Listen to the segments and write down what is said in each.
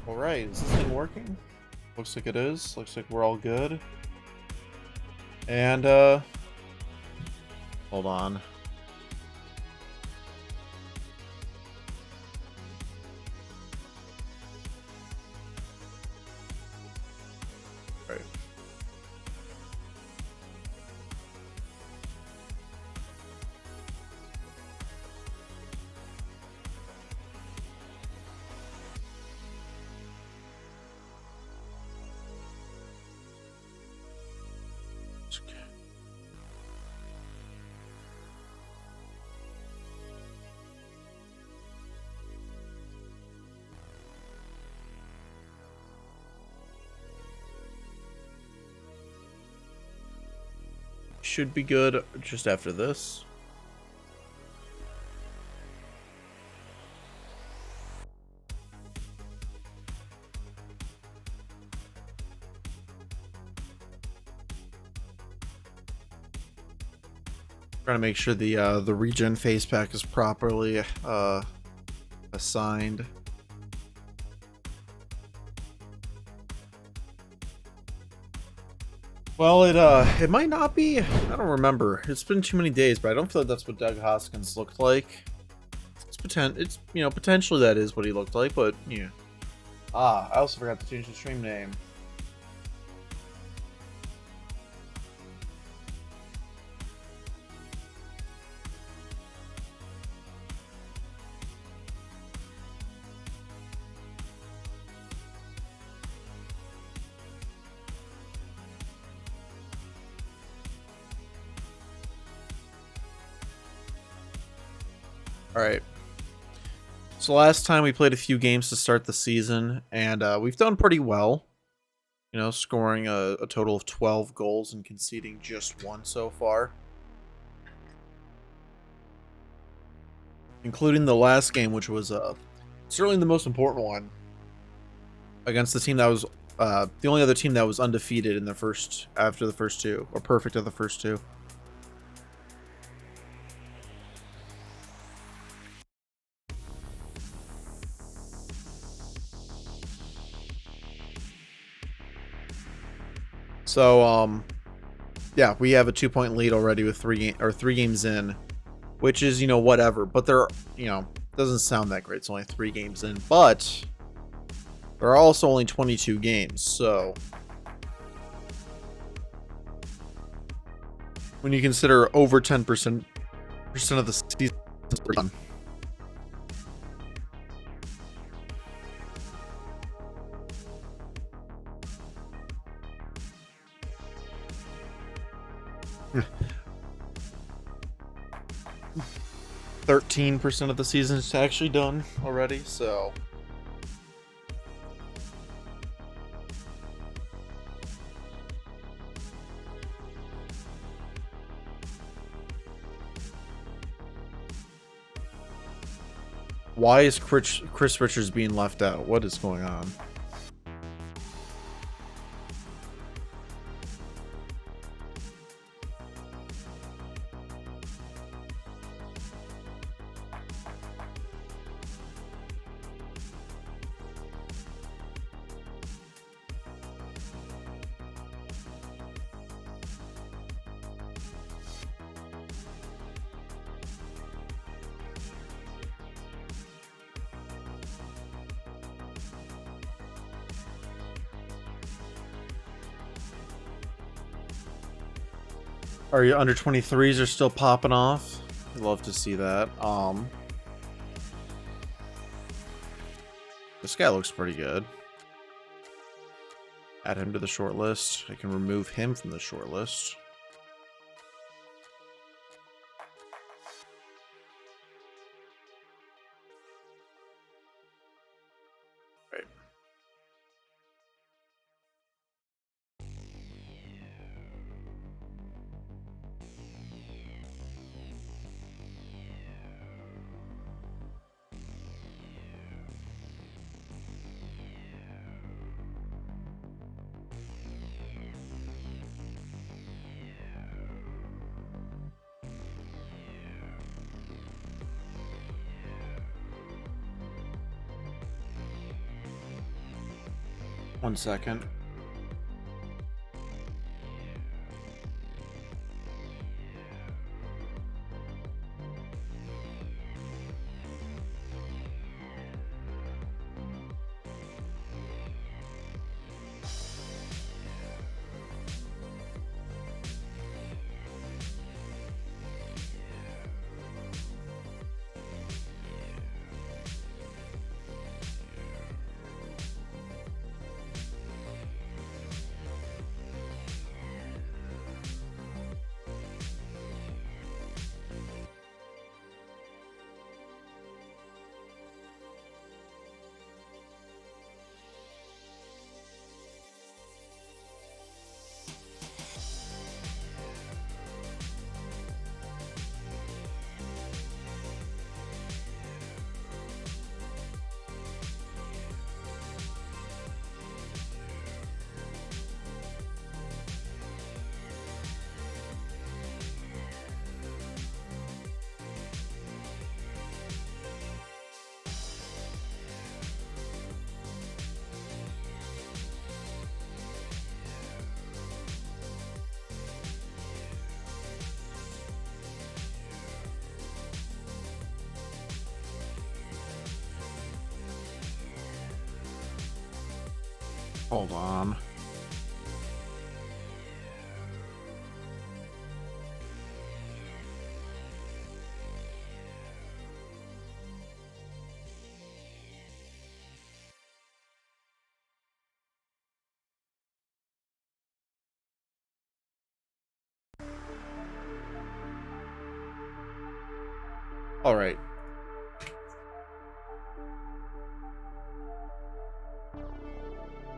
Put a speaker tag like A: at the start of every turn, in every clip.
A: Alright, is this thing working? Looks like it is. Looks like we're all good. And, hold on. Right. Should be good just after this. Trying to make sure the regen face pack is properly assigned. Well, it might not be. I don't remember. It's been too many days, but I don't feel like that's what Doug Hoskins looked like. It's potentially that is what he looked like, but yeah. Ah, I also forgot to change the stream name. Alright. So last time we played a few games to start the season, and we've done pretty well. You know, scoring a total of 12 goals and conceding just one so far. Including the last game, which was certainly the most important one. Against the team that was the only other team that was undefeated in the after the first two, or perfect of the first two. So, yeah, we have a 2-point lead already with three games in, which is, you know, whatever. But there, you know, doesn't sound that great. It's only 3 games in, but there are also only 22 games. So when you consider over 10% of the season done. 13% of the season is actually done already, so why is Chris Richards being left out? What is going on? Are your under 23s are still popping off? I'd love to see that. This guy looks pretty good. Add him to the short list. I can remove him from the short list. Right. 1 second. Hold on. All right.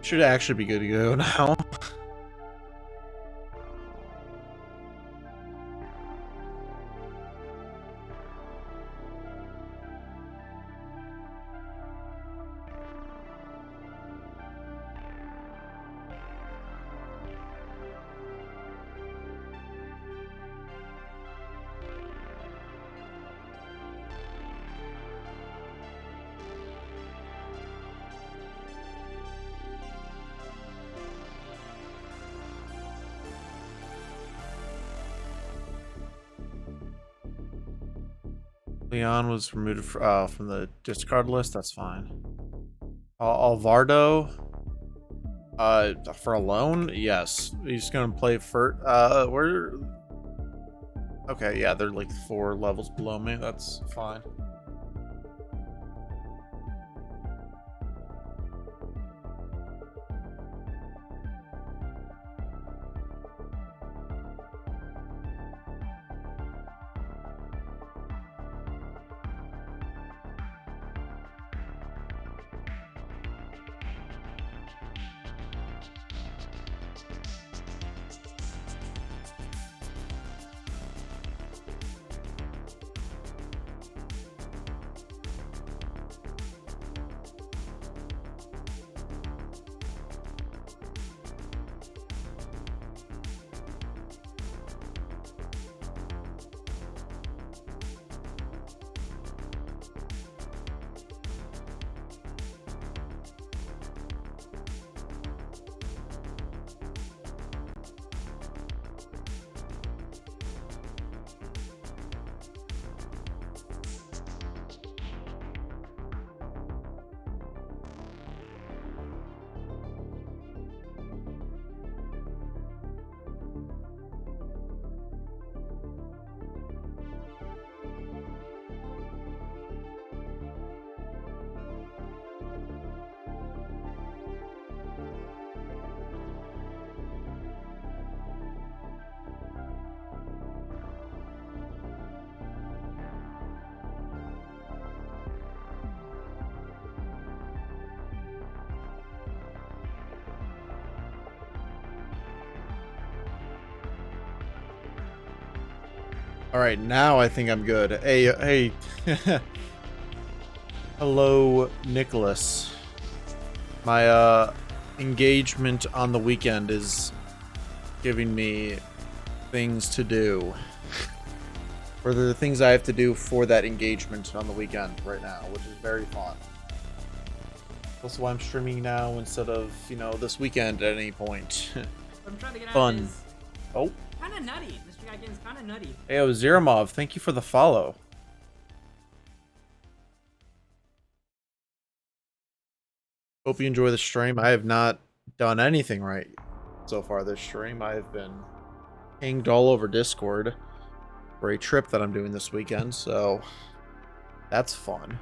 A: Should actually be good to go now. Leon was removed from the discard list. That's fine. Alvardo, for a loan, yes, he's gonna play for. Where? Okay, yeah, they're like 4 levels below me. That's fine. All right, now I think I'm good. Hey. Hello, Nicholas. My engagement on the weekend is giving me things to do. Or the things I have to do for that engagement on the weekend right now, which is very fun. That's why I'm streaming now instead of, you know, this weekend at any point.
B: What I'm trying to get
A: Fun.
B: at is
A: Oh.
B: kind of nutty. Mr. Guy Game's kind of nutty.
A: Hey, Zeromov, thank you for the follow. Hope you enjoy the stream. I have not done anything right so far this stream. I have been pinged all over Discord for a trip that I'm doing this weekend, so that's fun.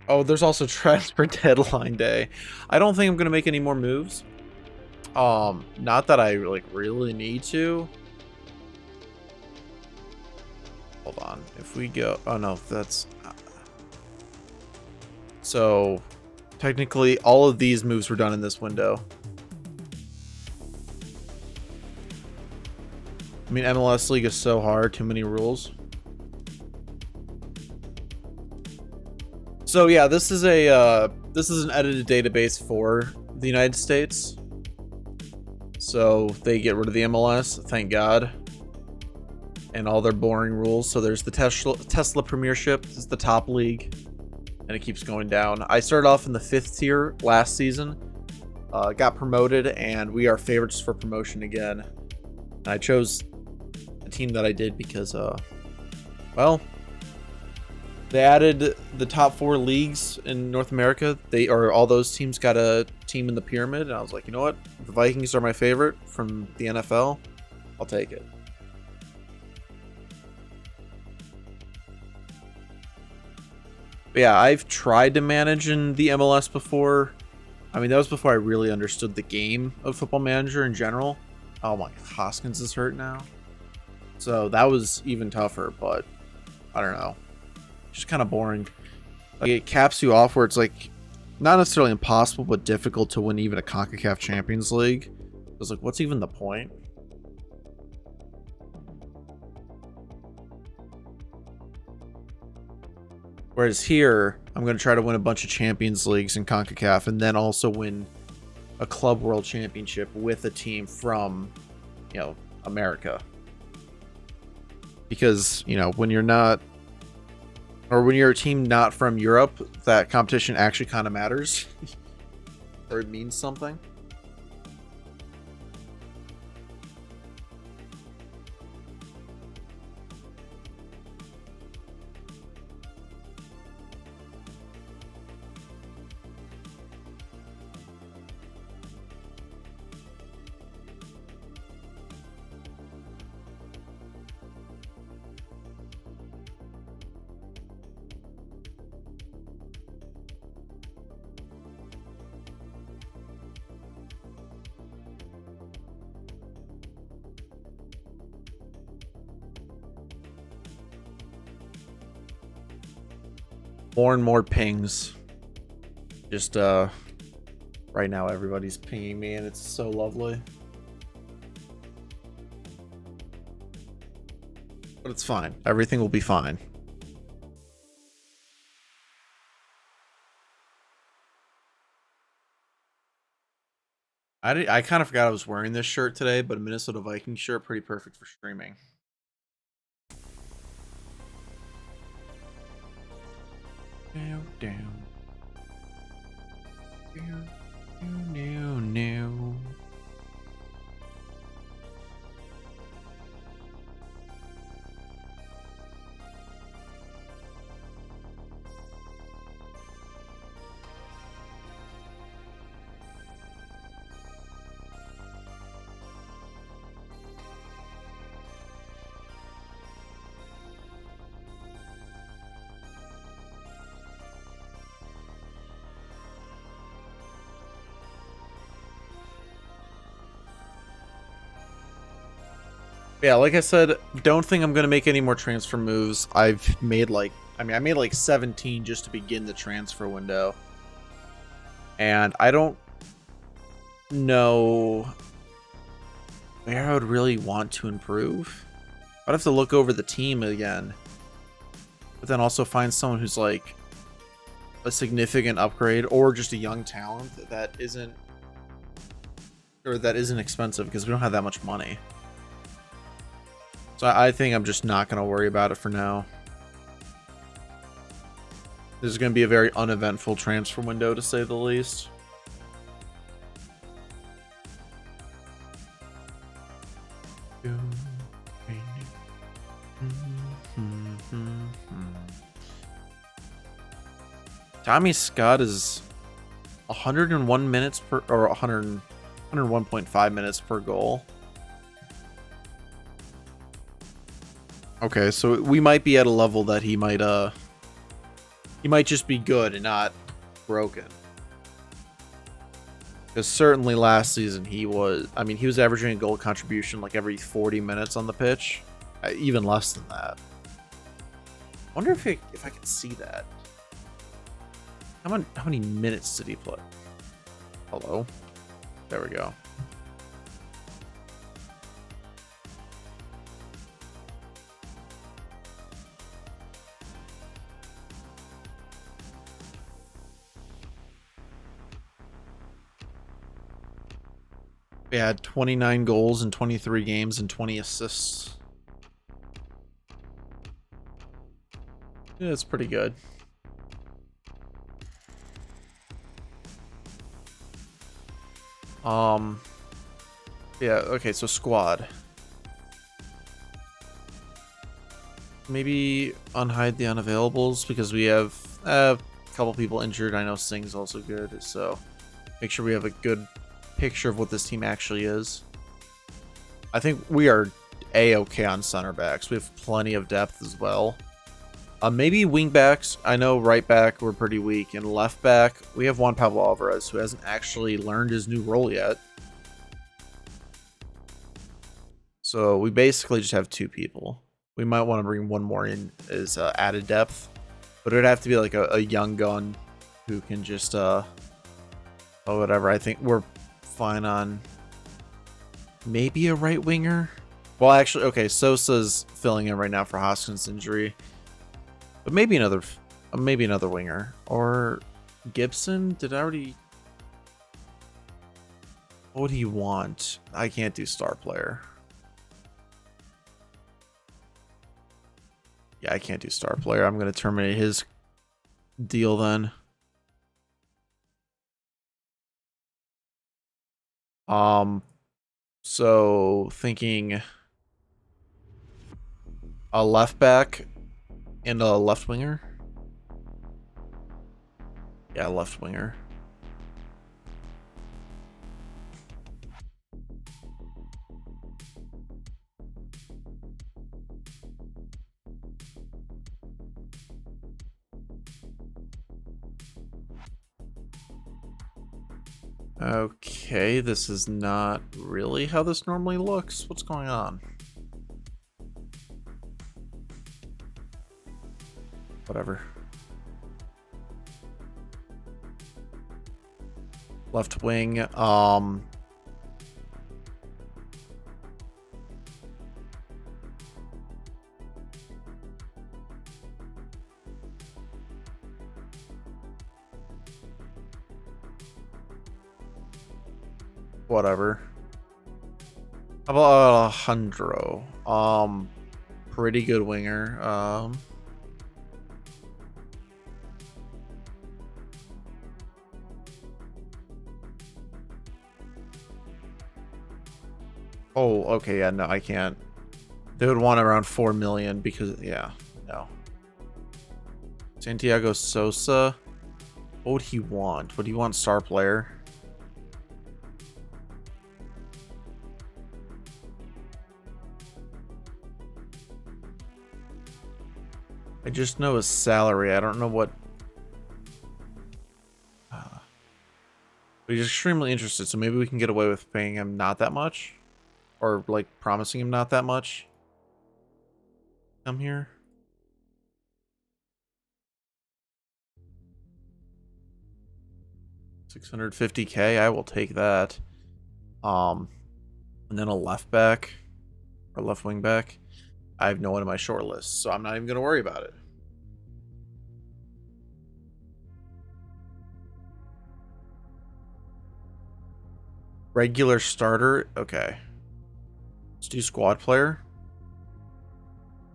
A: Oh, there's also transfer deadline day. I don't think I'm gonna make any more moves. Not that I like really need to. Hold on. If we go, oh no, that's so technically all of these moves were done in this window. I mean, MLS League is so hard, too many rules. So yeah, this is an edited database for the United States. So they get rid of the MLS, thank God, and all their boring rules. So there's the Tesla Premiership, this is the top league, and it keeps going down. I started off in the 5th tier last season, got promoted, and we are favorites for promotion again. And I chose the team that I did because, well, they added the top 4 leagues in North America. All those teams got a team in the pyramid, and I was like, you know what? The Vikings are my favorite from the NFL. I'll take it. But yeah, I've tried to manage in the MLS before. I mean, that was before I really understood the game of Football Manager in general. Oh my, Hoskins is hurt now. So that was even tougher, but I don't know. Just kind of boring. Like, it caps you off where it's like not necessarily impossible, but difficult to win even a CONCACAF Champions League. I was like, what's even the point? Whereas here, I'm going to try to win a bunch of Champions Leagues in CONCACAF and then also win a Club World Championship with a team from, you know, America. Because, you know, when you're not, or when you're a team not from Europe, that competition actually kind of matters. Or it means something. More and more pings. Just right now everybody's pinging me and it's so lovely. But it's fine. Everything will be fine. I kind of forgot I was wearing this shirt today, but a Minnesota Vikings shirt, pretty perfect for streaming. Down, down. No. Yeah, like I said, don't think I'm going to make any more transfer moves. I've made like, I made like 17 just to begin the transfer window. And I don't know where I would really want to improve. I'd have to look over the team again. But then also find someone who's like a significant upgrade or just a young talent that isn't expensive because we don't have that much money. So I think I'm just not going to worry about it for now. This is going to be a very uneventful transfer window, to say the least. Tommy Scott is 101 minutes per, or 101.5 minutes per goal. Okay, so we might be at a level that he might just be good and not broken. Because certainly last season he was averaging a goal contribution like every 40 minutes on the pitch, even less than that. I wonder if I can see that. How many minutes did he play? Hello? There we go. We had 29 goals in 23 games and 20 assists. Yeah, that's pretty good. Yeah, okay, so squad. Maybe unhide the unavailables because we have a couple people injured. I know Singh's also good, so make sure we have a good picture of what this team actually is. I think we are A-okay on center backs. We have plenty of depth as well. Maybe wing backs. I know right back we're pretty weak, and left back we have Juan Pablo Alvarez, who hasn't actually learned his new role yet. So we basically just have two people. We might want to bring one more in as added depth, but it would have to be like a young gun who can just whatever. I think we're fine on maybe a right winger. Well, actually, okay, Sosa's filling in right now for Hoskins' injury. But maybe another winger. Or Gibson? Did I already... What would he want? I can't do star player. Yeah, I can't do star player. I'm going to terminate his deal then. So thinking a left back and a left winger. Yeah, left winger. Okay, this is not really how this normally looks. What's going on? Whatever. Left wing, whatever. How about Alejandro? Pretty good winger. Oh, okay, yeah, no, I can't. They would want around 4 million because, yeah, no. Santiago Sosa. What would he want? Would he want star player? I just know his salary. I don't know what... But he's extremely interested, so maybe we can get away with paying him not that much. Or, like, promising him not that much. Come here. $650K, I will take that. And then a left back. Or left wing back. I have no one in my short list, so I'm not even going to worry about it. Regular starter? Okay. Let's do squad player.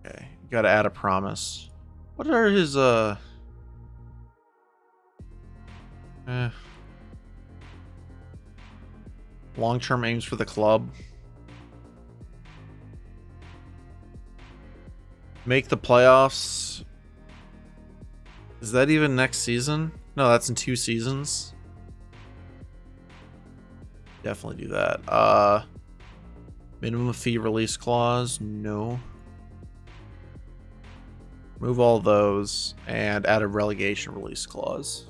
A: Okay. Gotta add a promise. What are his, Long-term aims for the club. Make the playoffs. Is that even next season? No, that's in 2 seasons. Definitely do that. Minimum fee release clause. No. Move all those and add a relegation release clause.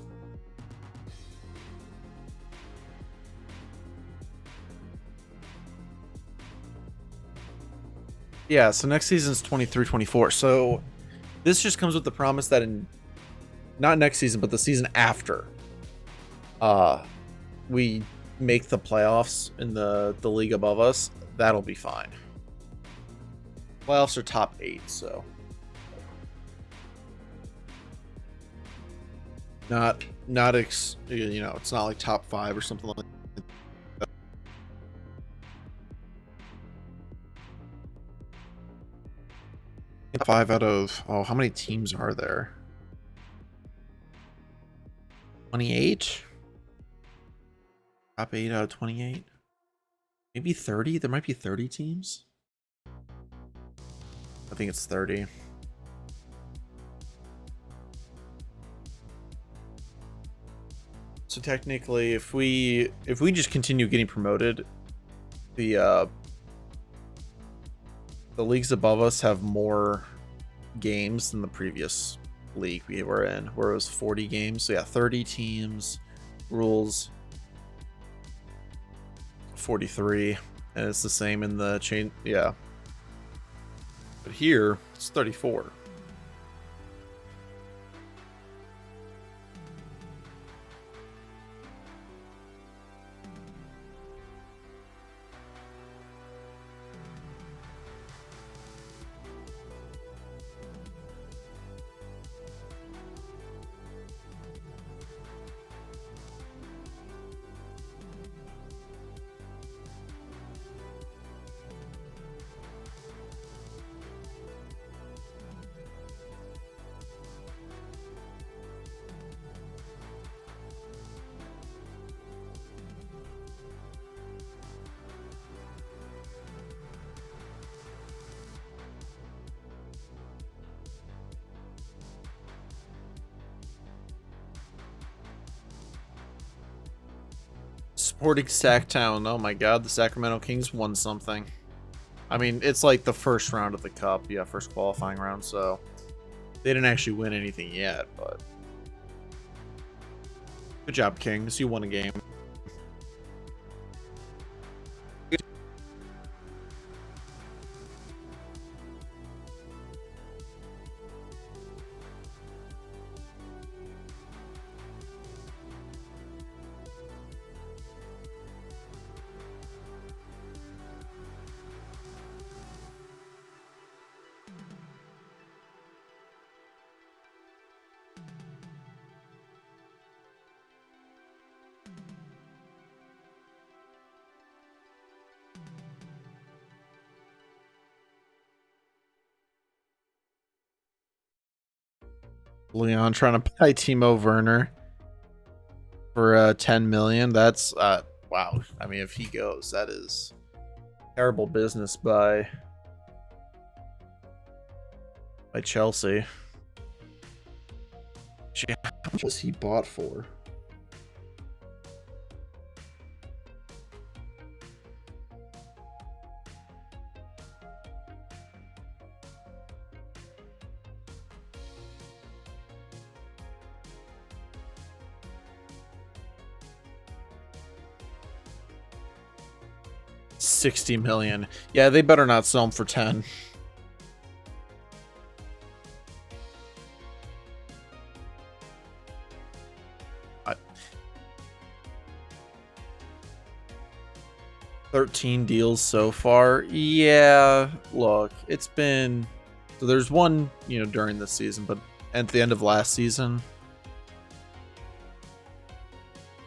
A: Yeah, so next season's 23-24. So this just comes with the promise that in not next season, but the season after, we make the playoffs in the league above us. That'll be fine. Playoffs are top 8, so it's not like top 5 or something like that. 5 out of, how many teams are there? 28? Top 8 out of 28? Maybe 30? There might be 30 teams? I think it's 30. So technically, if we just continue getting promoted, the leagues above us have more games than the previous league we were in, where it was 40 games. So yeah, 30 teams, rules 43, and it's the same in the chain. Yeah, but here it's 34. Supporting Sacktown. Oh my god, the Sacramento Kings won something. I mean, it's like the first round of the cup. Yeah, first qualifying round, so they didn't actually win anything yet, but good job, Kings. You won a game. Leon trying to buy Timo Werner for 10 million. That's wow. I mean, if he goes, that is terrible business by Chelsea. Gee, how much was he bought for? $60 million. Yeah, they better not sell him for 10. I... 13 deals so far. Yeah, look, it's been, so there's one, during this season, but at the end of last season,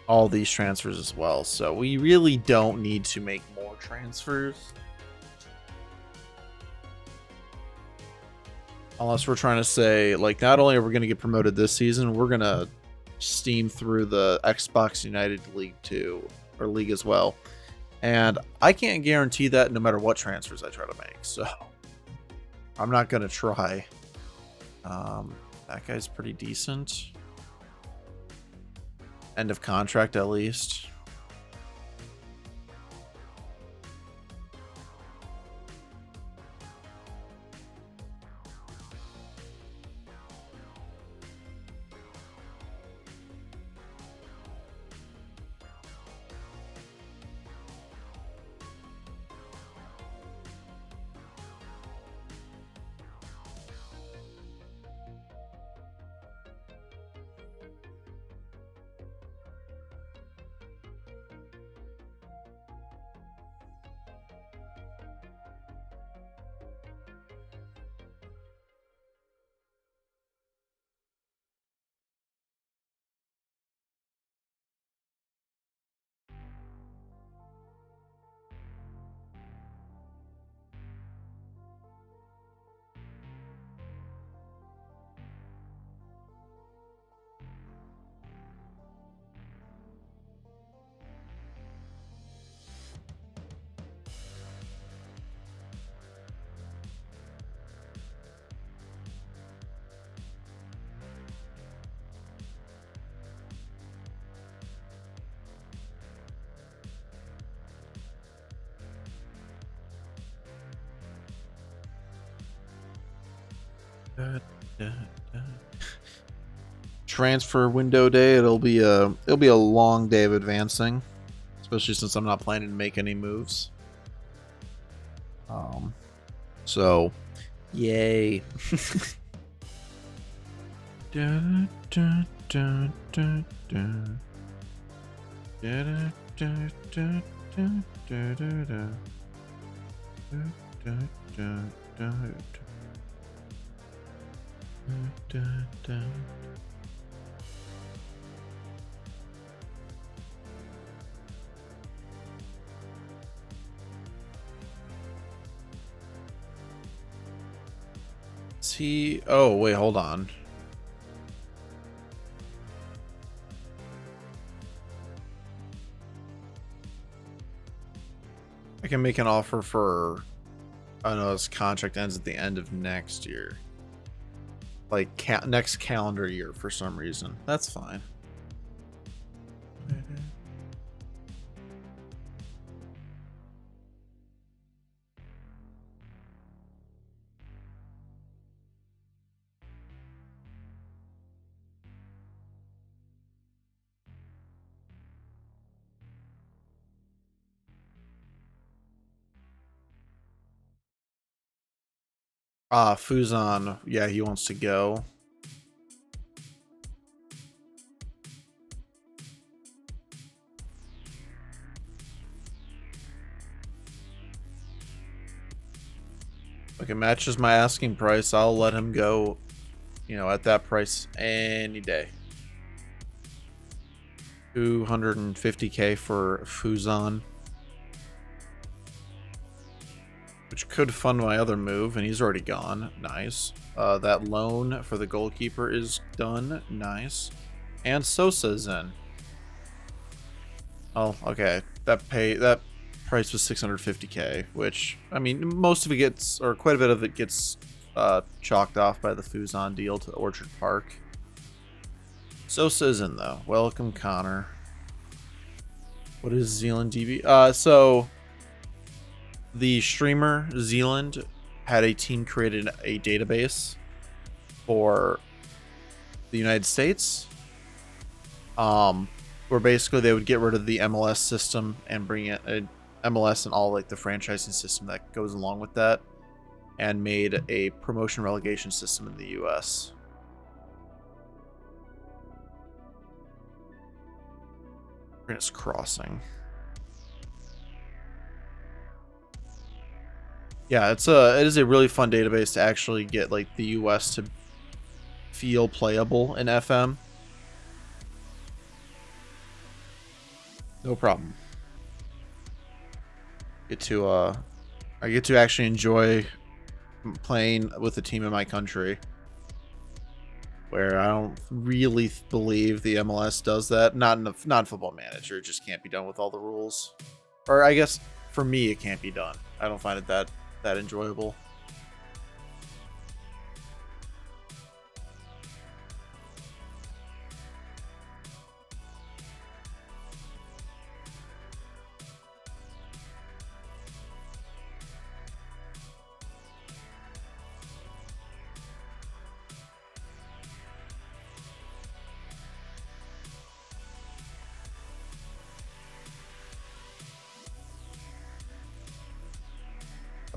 A: all these transfers as well. So we really don't need to make more transfers. Unless we're trying to say, like, not only are we going to get promoted this season, we're going to Steam through the Xbox United League too, or League as well. And I can't guarantee that no matter what transfers I try to make, so I'm not gonna try. That guy's pretty decent. End of contract at least. Transfer window day. It'll be a long day of advancing, especially since I'm not planning to make any moves. So yay. Is he? Oh, wait, hold on. I can make an offer for... Oh no, his contract ends at the end of next year. Like, next calendar year for some reason. That's fine. Fuzon, yeah, he wants to go. If it matches my asking price, I'll let him go, you know, at that price any day. 250k for Fuzon. Which could fund my other move, and he's already gone. Nice. That loan for the goalkeeper is done. Nice. And Sosa's in. Oh, okay. That price was 650k, which, I mean, most of it gets, or quite a bit of it gets chalked off by the Fuzon deal to Orchard Park. Sosa's in, though. Welcome, Connor. What is Zealand DB? So... The streamer, Zealand, had a team created a database for the United States, where basically they would get rid of the MLS system and bring in a MLS and all like the franchising system that goes along with that, and made a promotion relegation system in the US. It's crossing. Yeah, it is a really fun database to actually get like the US to feel playable in FM. No problem. I get to actually enjoy playing with a team in my country where I don't really believe the MLS does that. Not in the not Football Manager. It just can't be done with all the rules. Or I guess for me, it can't be done. I don't find it that enjoyable.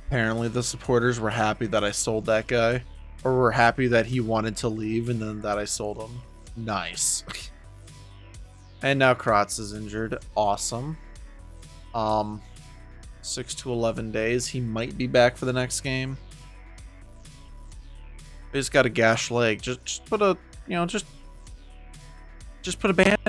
A: Apparently the supporters were happy that I sold that guy, or were happy that he wanted to leave and then that I sold him. Nice. And now Kratz is injured. Awesome. 6 to 11 days. He might be back for the next game. He's got a gash leg. Just put a, just put a band.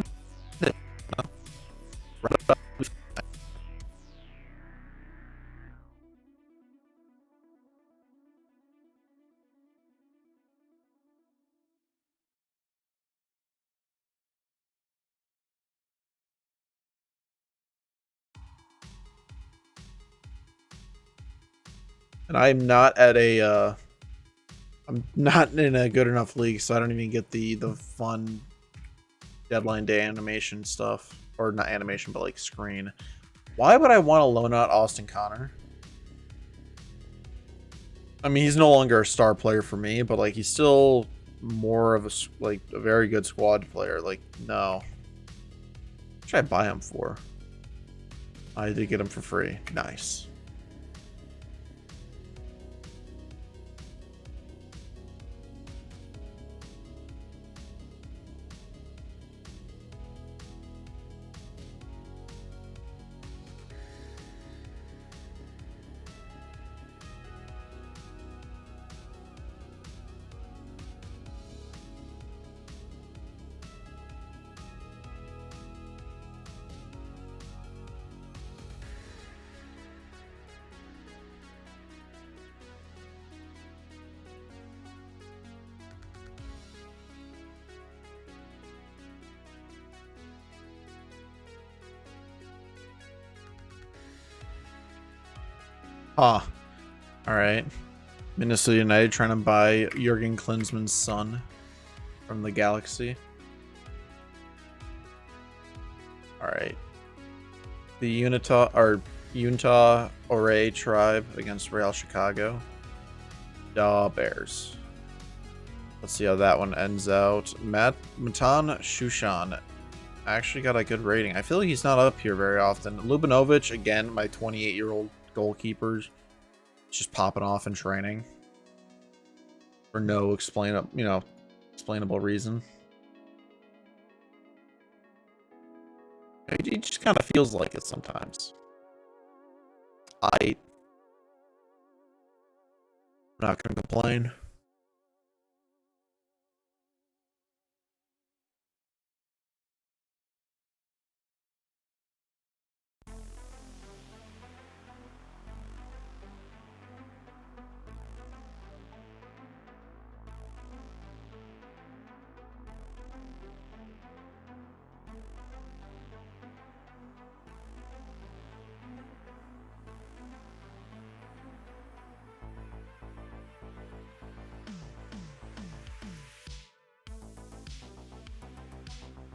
A: And I'm not at a I'm not in a good enough league, so I don't even get the fun deadline day animation stuff. Or not animation, but like screen. Why would I want to loan out Austin Connor? I mean, he's no longer a star player for me, but like he's still more of a very good squad player. Like, no. What should I buy him for? I did get him for free. Nice. Huh. Alright. Minnesota United trying to buy Jurgen Klinsmann's son from the Galaxy. Alright. The Utah Ore tribe against Real Chicago. Da Bears. Let's see how that one ends out. Matan Shushan actually got a good rating. I feel like he's not up here very often. Lubinovic, again, my 28-year-old goalkeeper, just popping off in training for no explainable reason. He just kind of feels like it sometimes. I'm not gonna complain.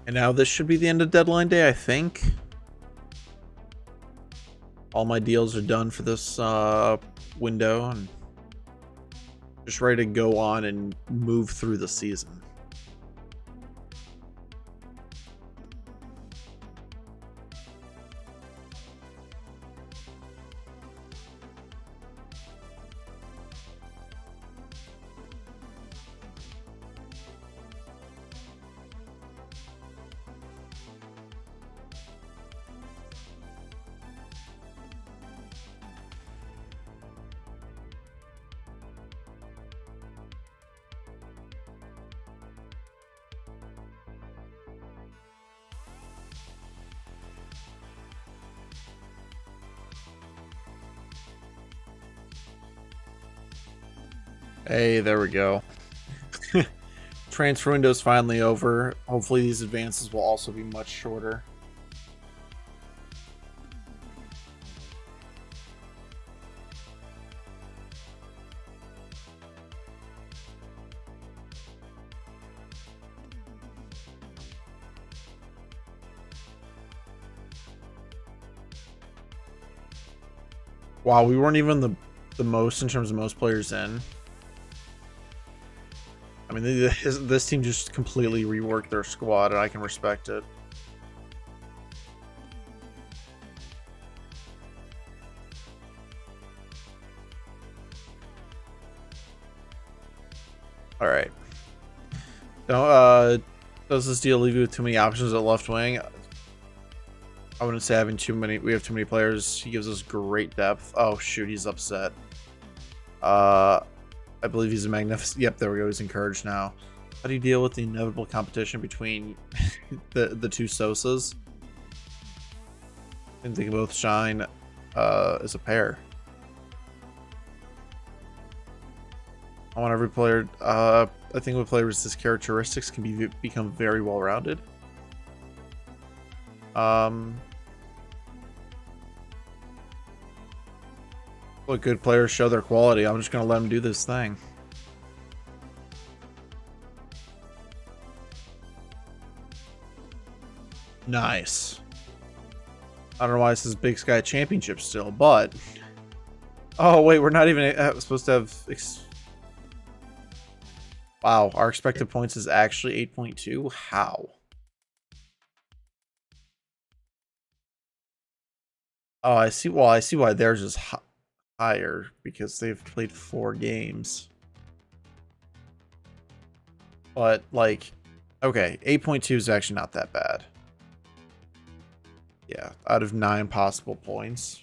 A: And now this should be the end of deadline day, I think. All my deals are done for this window, and just ready to go on and move through the season. Hey, there we go. transfer window's finally over. Hopefully these advances will also be much shorter. Wow, we weren't even the most in terms of most players in. I mean, this team just completely reworked their squad, and I can respect it. All right. Does this deal leave you with too many options at left wing? I wouldn't say having too many. We have too many players. He gives us great depth. Oh shoot, he's upset. I believe he's a magnificent. Yep, there we go. He's encouraged now. How do you deal with the inevitable competition between the two Sosas? I think they can both shine as a pair. I want every player. I think with players, his characteristics can become very well rounded. Let good players show their quality. I'm just gonna let them do this thing. Nice. I don't know why this is Big Sky Championship still, but oh wait, we're not even supposed to have. Wow, our expected points is actually 8.2. How? Oh, I see. Well, I see why theirs is higher because they've played 4 games. But like, okay, 8.2 is actually not that bad. Yeah, out of 9 possible points.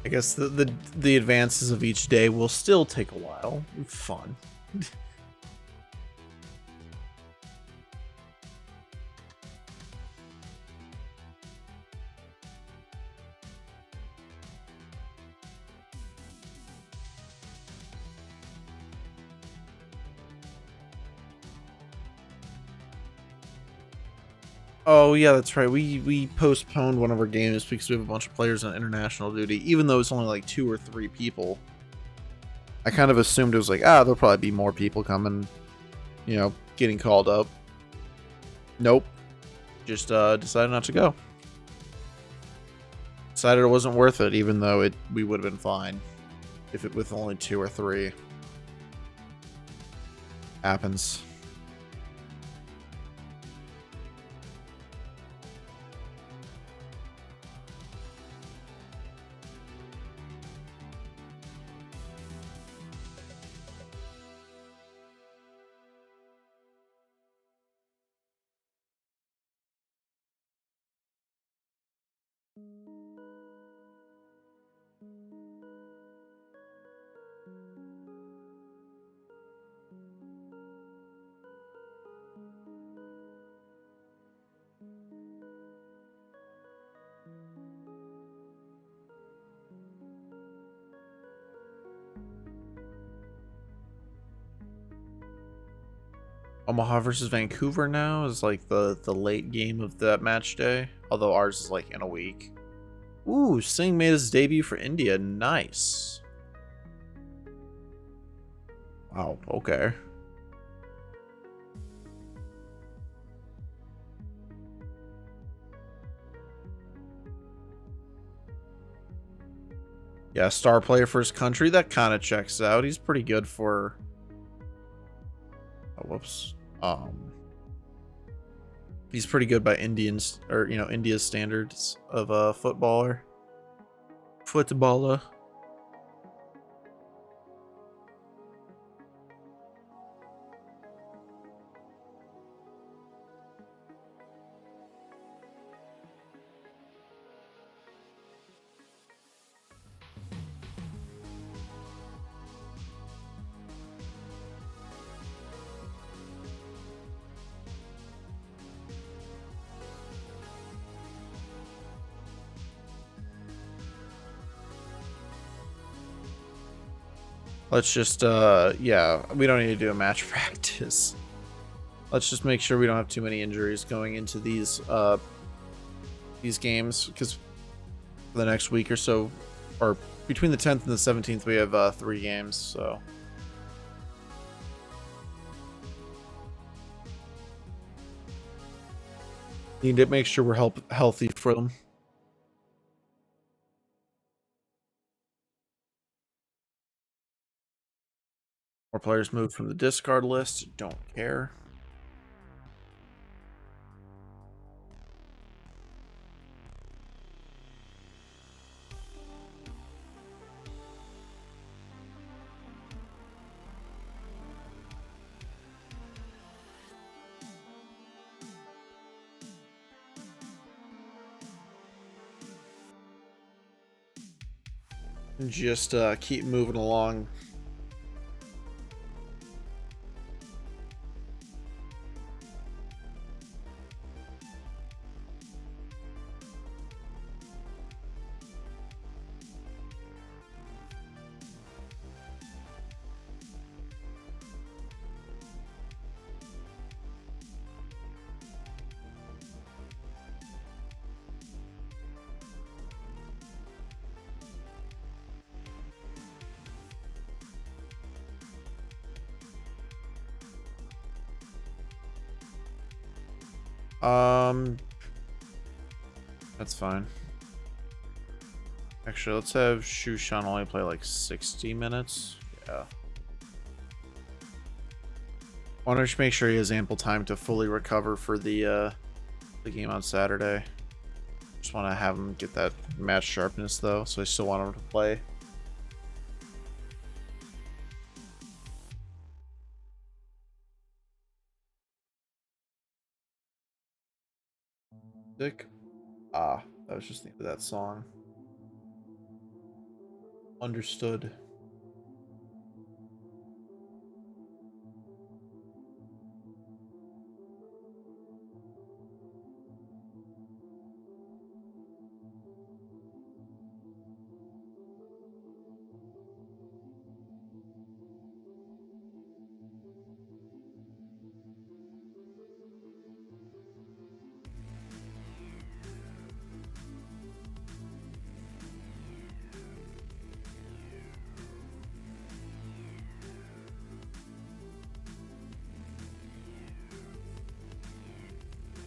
A: I guess the advances of each day will still take a while. Fun. Oh yeah, that's right. We postponed one of our games because we have a bunch of players on international duty, even though it's only like 2 or 3 people. I kind of assumed it was like, there'll probably be more people coming, you know, getting called up. Nope. Just decided not to go. Decided it wasn't worth it, even though we would have been fine if it with only 2 or 3. Happens. Omaha versus Vancouver now is like the late game of that match day, although ours is like in a week. Ooh, Singh made his debut for India. Nice. Wow, okay. Yeah, star player for his country. That kind of checks out. He's pretty good for... Oh, whoops. He's pretty good by Indians, or, you know, India's standards of a footballer. Footballer. Let's just, yeah, we don't need to do a match practice. Let's just make sure we don't have too many injuries going into these games, because for the next week or so, or between the 10th and the 17th, we have 3 games, so. Need to make sure we're healthy for them. More players moved from the discard list. Don't care. And just keep moving along. That's fine. Actually, let's have Shushan only play like 60 minutes. Yeah. Want to make sure he has ample time to fully recover for the game on Saturday. Just want to have him get that match sharpness though, so I still want him to play. Dick. Ah, I was just thinking of that song. Understood.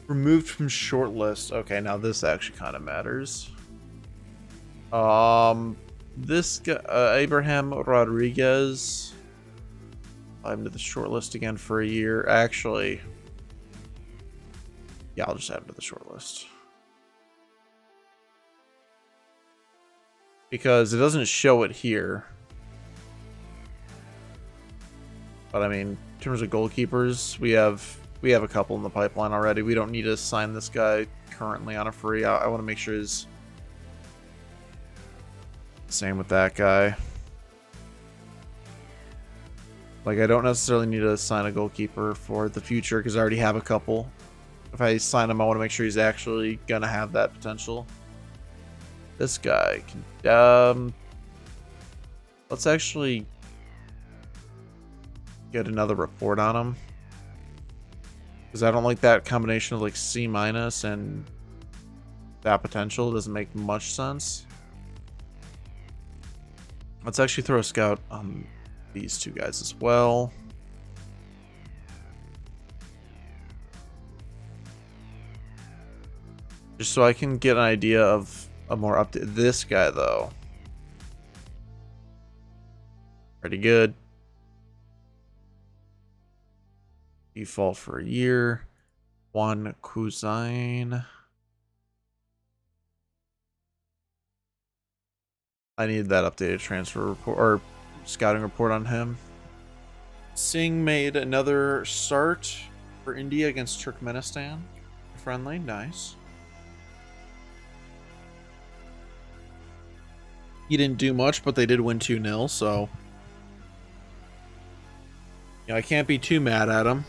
A: Removed from shortlist. Okay, now this actually kind of matters. This guy, Abraham Rodriguez. I'm to the shortlist again for a year. Actually, yeah, I'll just add him to the shortlist because it doesn't show it here. But I mean, in terms of goalkeepers, we have a couple in the pipeline already. We don't need to sign this guy currently on a free. I want to make sure he's same with that guy. Like, I don't necessarily need to sign a goalkeeper for the future because I already have a couple. If I sign him, I want to make sure he's actually gonna have that potential. This guy can. Let's actually get another report on him. Because I don't like that combination of like C- and that potential. It doesn't make much sense. Let's actually throw a scout on these two guys as well. Just so I can get an idea of a more update. This guy though. Pretty good. Default for a year. One Cuisine. I need that updated transfer report or scouting report on him. Singh made another start for India against Turkmenistan. Friendly, nice. He didn't do much, but they did win 2-0, so I can't be too mad at him.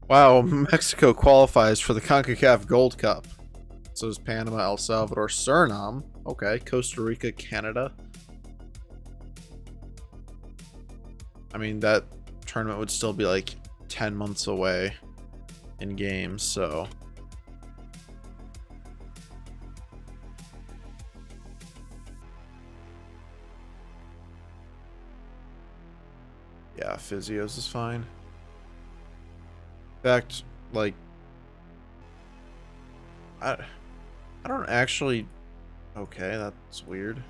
A: Wow, Mexico qualifies for the CONCACAF Gold Cup. So is Panama, El Salvador, Suriname. Okay, Costa Rica, Canada. I mean, that tournament would still be like 10 months away in games, so. Yeah, Physios is fine. In fact, like, I don't actually. Okay, that's weird.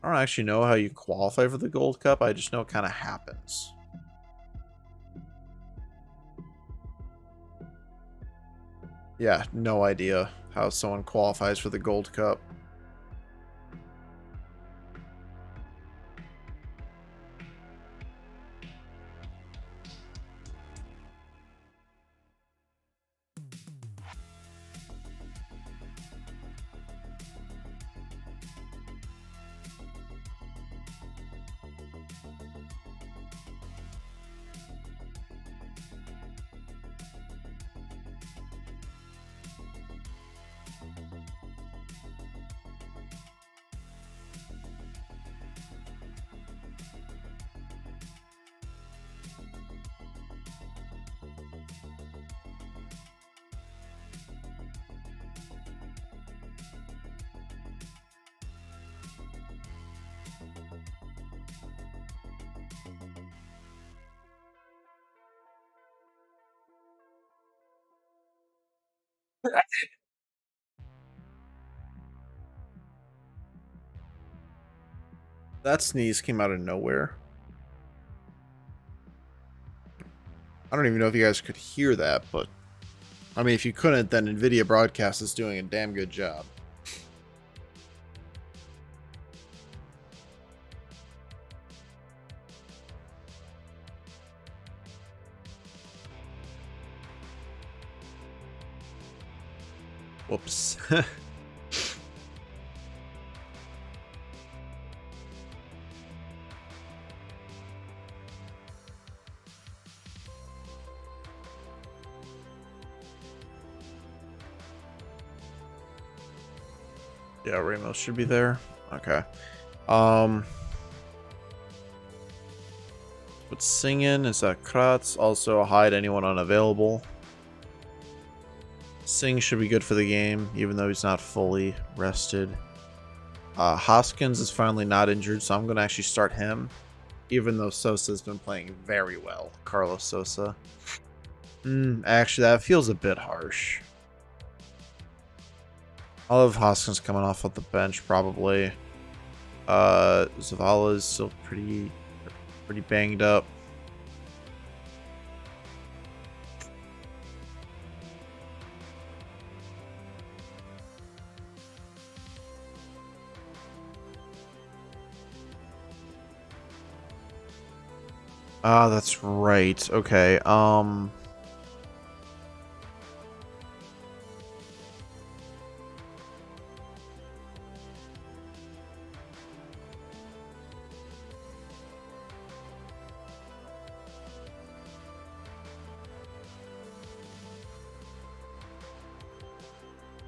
A: I don't actually know how you qualify for the Gold Cup. I just know it kind of happens. Yeah, no idea how someone qualifies for the Gold Cup. That sneeze came out of nowhere. I don't even know if you guys could hear that, but I mean, if you couldn't, then NVIDIA Broadcast is doing a damn good job. Whoops. Yeah, Ramos should be there. Okay. What's singing? Is that Kratz? Also hide anyone unavailable. Singh should be good for the game, even though he's not fully rested. Hoskins is finally not injured, so I'm going to actually start him, even though Sosa's been playing very well. Carlos Sosa. Actually, that feels a bit harsh. I'll have Hoskins coming off of the bench, probably. Zavala is still pretty banged up. Ah, that's right. Okay.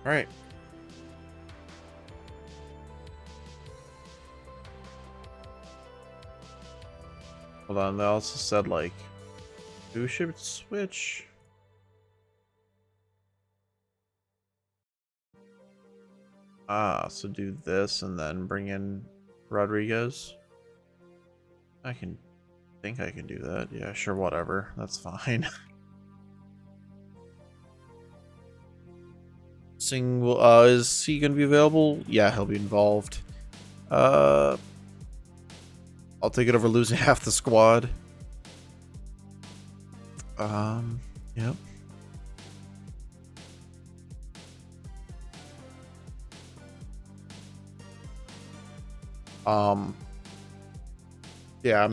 A: All right. Hold on. They also said like, who should switch? So do this and then bring in Rodriguez. I think I can do that. Yeah, sure, whatever. That's fine. Singh will, is he gonna be available? Yeah, he'll be involved. I'll take it over losing half the squad. Yep. Yeah,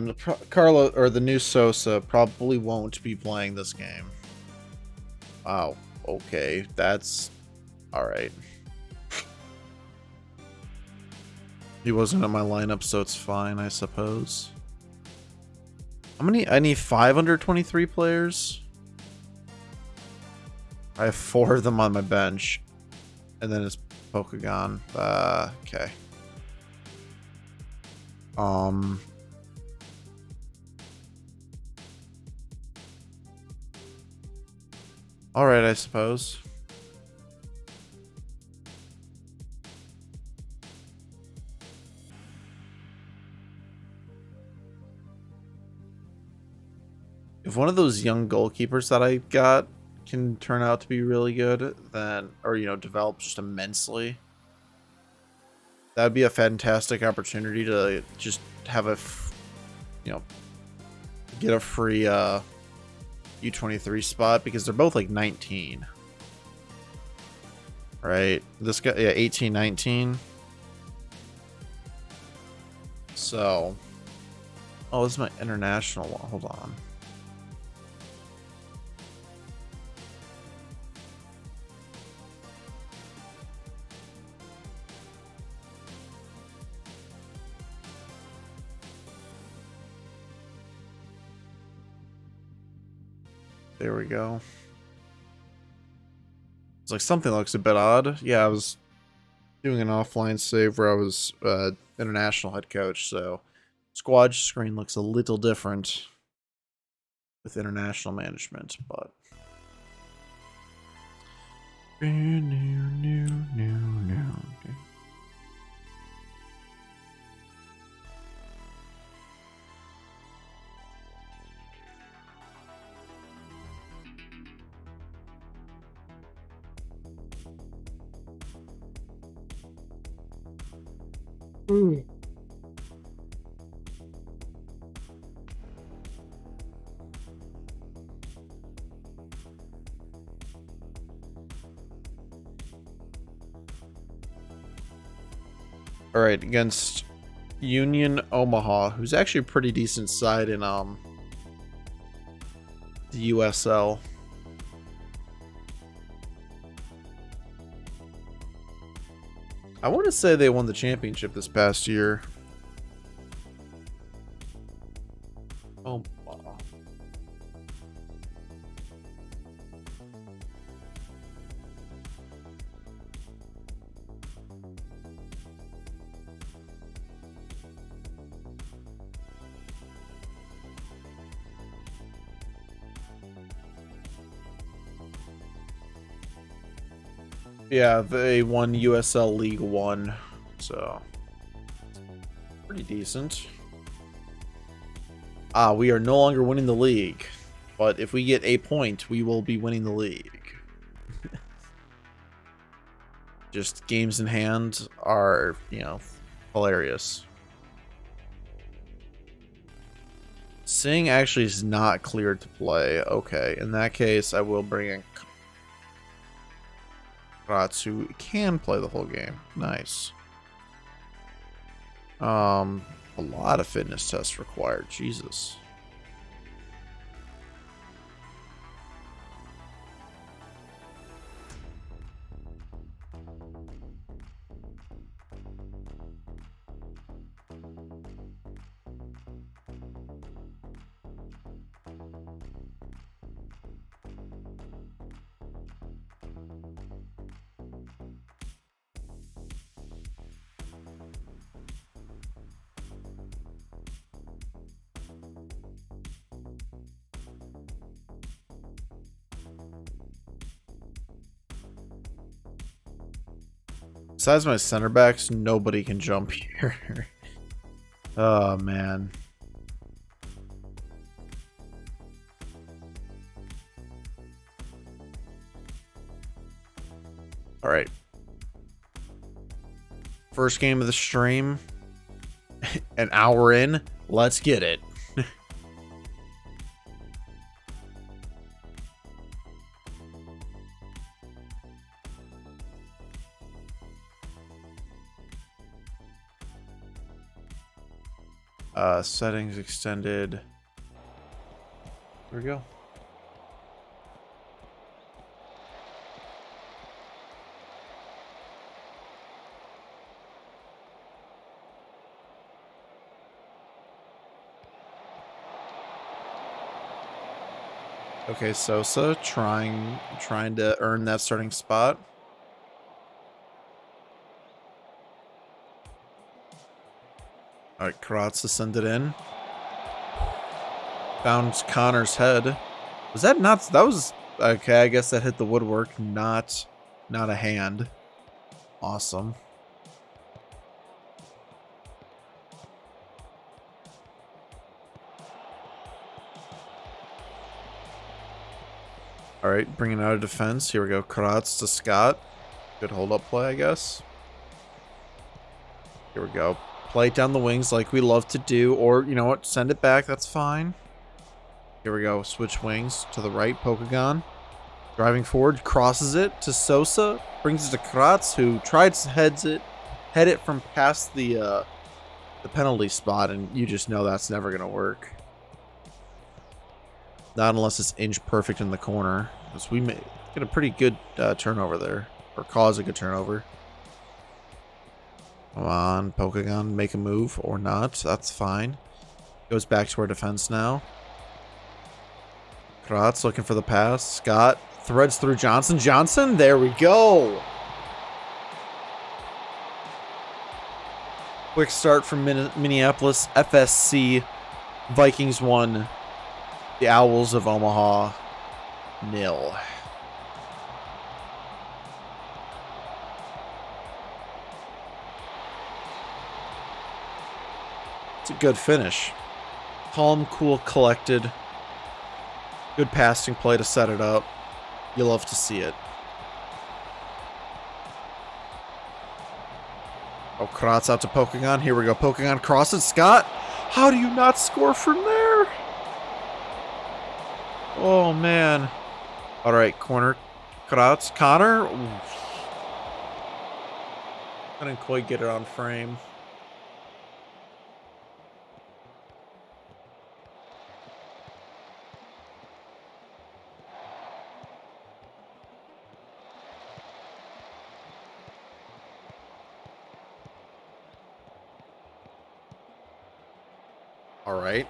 A: Carlo or the new Sosa probably won't be playing this game. Wow. Okay, that's all right. He wasn't in my lineup, so it's fine, I suppose. How many? I need 523 players. I have 4 of them on my bench, and then it's Pokegon. Okay. All right, I suppose. If one of those young goalkeepers that I got can turn out to be really good, then, or, you know, develop just immensely, that'd be a fantastic opportunity to just have a, you know, get a free U23 spot, because they're both like 19. Right? This guy, yeah, 18, 19. So, oh, this is my international one. Hold on. There we go. It's like something looks a bit odd. Yeah, I was doing an offline save where I was international head coach, so squad screen looks a little different with international management, but all right, against Union Omaha, who's actually a pretty decent side in the USL. I want to say they won the championship this past year. Oh. Yeah, they won USL League One, so pretty decent. We are no longer winning the league, but if we get a point, we will be winning the league. Just games in hand are, you know, hilarious. Singh actually is not cleared to play. Okay, in that case, I will bring in who can play the whole game. Nice. A lot of fitness tests required. Jesus. Besides my center backs, nobody can jump here. Oh, man. All right. First game of the stream. An hour in. Let's get it. Settings extended. There we go. Okay, Sosa trying to earn that starting spot. All right, Kratz to send it in. Found Connor's head. Was that not? That was okay. I guess that hit the woodwork. Not a hand. Awesome. All right, bringing out a defense. Here we go. Kratz to Scott. Good hold-up play, I guess. Here we go. Play it down the wings like we love to do. Or, you know what? Send it back. That's fine. Here we go. Switch wings to the right. Pokagon. Driving forward. Crosses it to Sosa. Brings it to Kratz, who tries to head it from past the penalty spot. And you just know that's never going to work. Not unless it's inch perfect in the corner. Because we may get a pretty good turnover there. Or cause a good turnover. Come on, Pokagon, make a move or not. That's fine. Goes back to our defense now. Kratz looking for the pass. Scott threads through Johnson. Johnson, there we go. Quick start from Minneapolis FSC. Vikings 1. The Owls of Omaha 0. It's a good finish. Calm, cool, collected. Good passing play to set it up. You love to see it. Oh, Kratz out to Pokagon. Here we go. Pokagon crosses. Scott, how do you not score from there? Oh, man. All right, corner. Kratz. Connor. Ooh. Couldn't quite get it on frame. All right.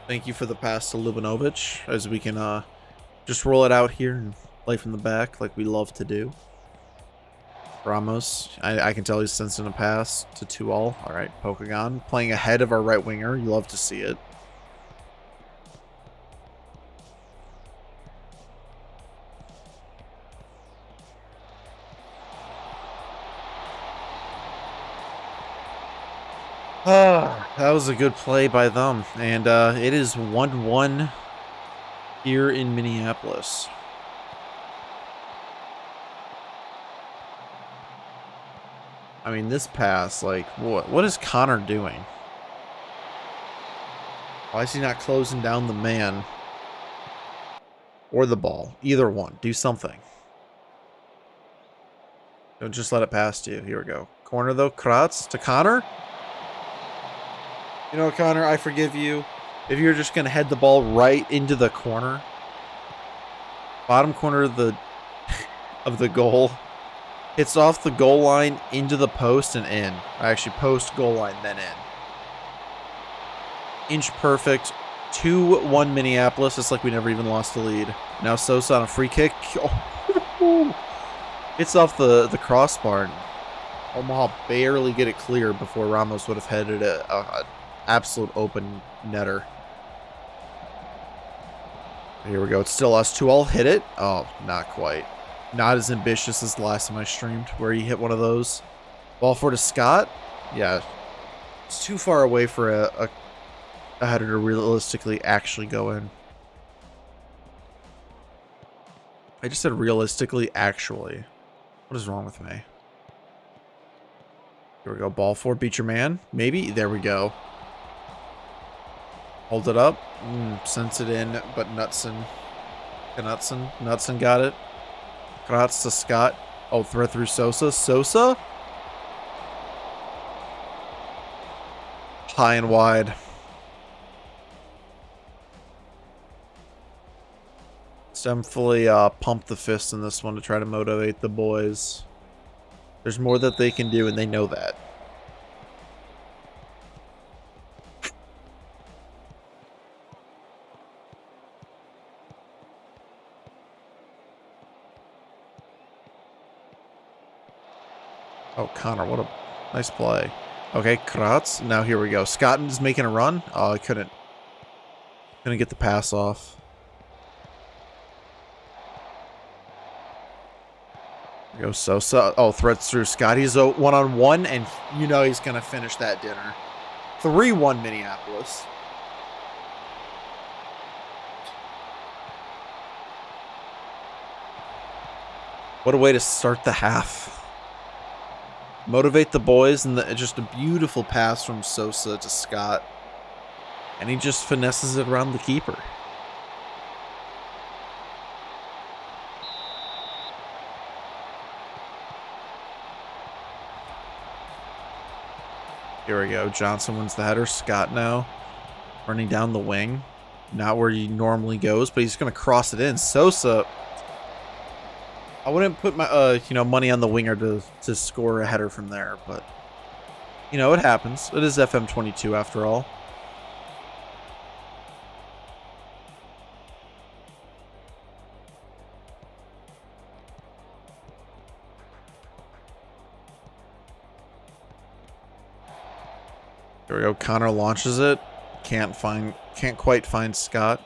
A: Thank you for the pass to Lubinovic, as we can just roll it out here and play from the back like we love to do. Ramos, I can tell he's sensing a pass to 2-all. All right, Pokagon playing ahead of our right winger. You love to see it. That was a good play by them. And it is 1-1 here in Minneapolis. I mean, this pass, like, what is Connor doing? Why is he not closing down the man? Or the ball. Either one. Do something. Don't just let it pass you. Here we go. Corner, though. Kratz to Connor. You know, Connor, I forgive you. If you're just going to head the ball right into the corner. Bottom corner of the goal. Hits off the goal line into the post and in. Actually, post, goal line, then in. Inch perfect. 2-1 Minneapolis. It's like we never even lost the lead. Now Sosa on a free kick. Oh. Hits off the crossbar. Omaha barely get it clear before Ramos would have headed a absolute open netter. Here we go. It's still us 2-all. Hit it. Oh, not quite. Not as ambitious as the last time I streamed, where he hit one of those. Ball four to Scott. Yeah, it's too far away for a header to realistically actually go in. I just said realistically, actually. What is wrong with me? Here we go. Ball four. Beat your man. Maybe. There we go. Hold it up. Sends it in, but Knutson got it. Kratz to Scott. Oh, thread through Sosa. Sosa? High and wide. Definitely pump the fist in this one to try to motivate the boys. There's more that they can do, and they know that. Oh, Connor, what a nice play. Okay, Kratz. Now here we go. Scott is making a run. Oh, I couldn't get the pass off. Go Sosa. Oh, threads through Scott. He's a one-on-one, and you know he's going to finish that dinner. 3-1 Minneapolis. What a way to start the half. Motivate the boys, and just a beautiful pass from Sosa to Scott. And he just finesses it around the keeper. Here we go. Johnson wins the header. Scott now running down the wing. Not where he normally goes, but he's going to cross it in. Sosa. I wouldn't put my money on the winger to score a header from there, but it happens. It is FM22 after all. Here we go. Connor launches it. Can't quite find Scott.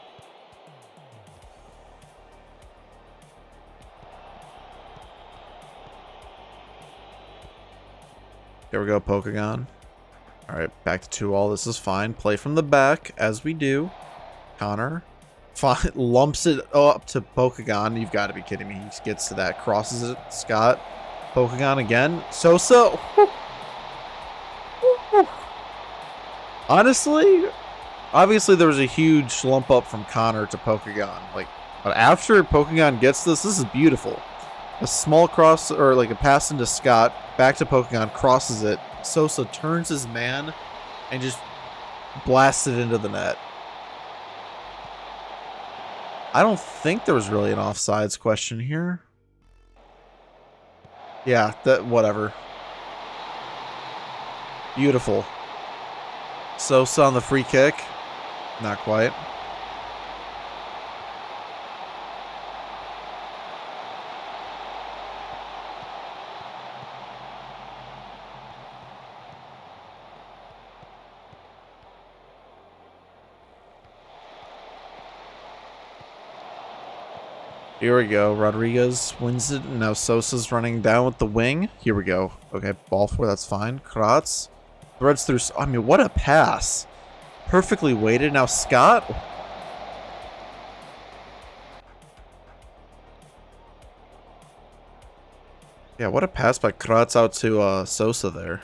A: Here we go, Pokegon. Alright, back to 2-all. This is fine. Play from the back, as we do. Connor lumps it up to Pokegon. You've got to be kidding me. He gets to that. Crosses it. Scott. Pokegon again. Sosa. Honestly, obviously there was a huge lump up from Connor to Pokegon. But after Pokegon gets this is beautiful. A small cross, or like a pass into Scott, back to Pokegon, crosses it. Sosa turns his man and just blasts it into the net. I don't think there was really an offsides question here. Yeah, whatever. Beautiful. Sosa on the free kick. Not quite. Here we go. Rodriguez wins it. Now Sosa's running down with the wing. Here we go. Okay, ball four. That's fine. Kratz threads through. I mean, what a pass. Perfectly weighted. Now Scott. Yeah, what a pass by Kratz out to Sosa there.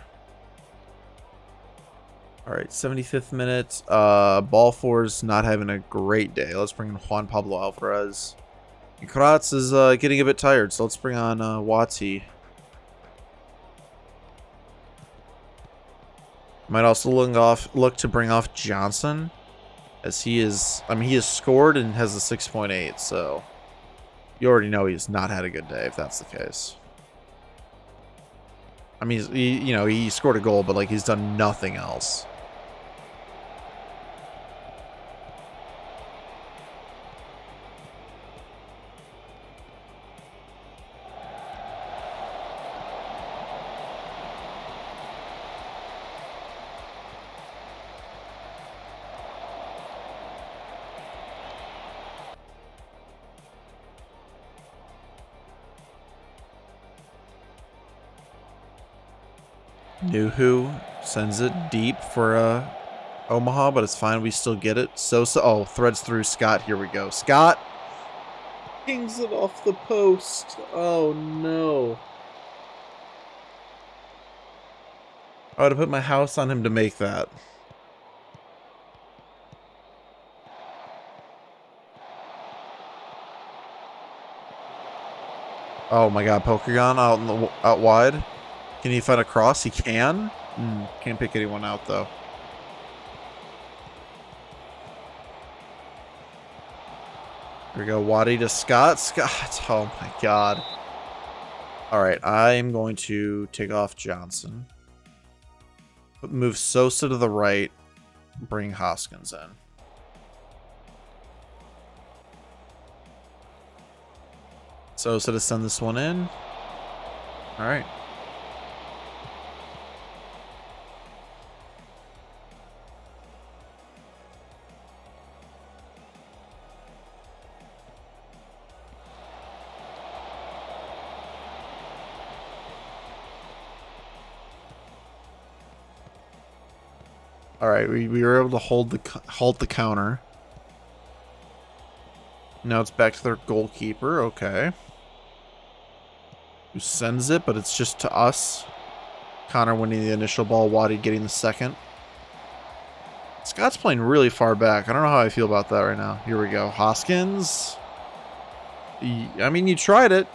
A: All right, 75th minute. Ball four's not having a great day. Let's bring in Juan Pablo Alvarez. And Kratz is getting a bit tired, so let's bring on Watsy. Might also look to bring off Johnson, as he is. I mean, he has scored and has a 6.8, so you already know he's not had a good day if that's the case. I mean, he scored a goal, but he's done nothing else. Nuhu sends it deep for Omaha, but it's fine. We still get it. Sosa. Oh, threads through Scott. Here we go. Scott kings it off the post. Oh, no. I would have put my house on him to make that. Oh my god, Pokegon out wide. Can he find a cross? He can. Can't pick anyone out though. Here we go, Waddy to Scott. Scott. Oh my god. All right, I'm going to take off Johnson. Move Sosa to the right. Bring Hoskins in. Sosa to send this one in. All right. All right, we were able to halt the counter. Now it's back to their goalkeeper. Okay. Who sends it, but it's just to us. Connor winning the initial ball, Waddy getting the second. Scott's playing really far back. I don't know how I feel about that right now. Here we go. Hoskins. I mean, you tried it.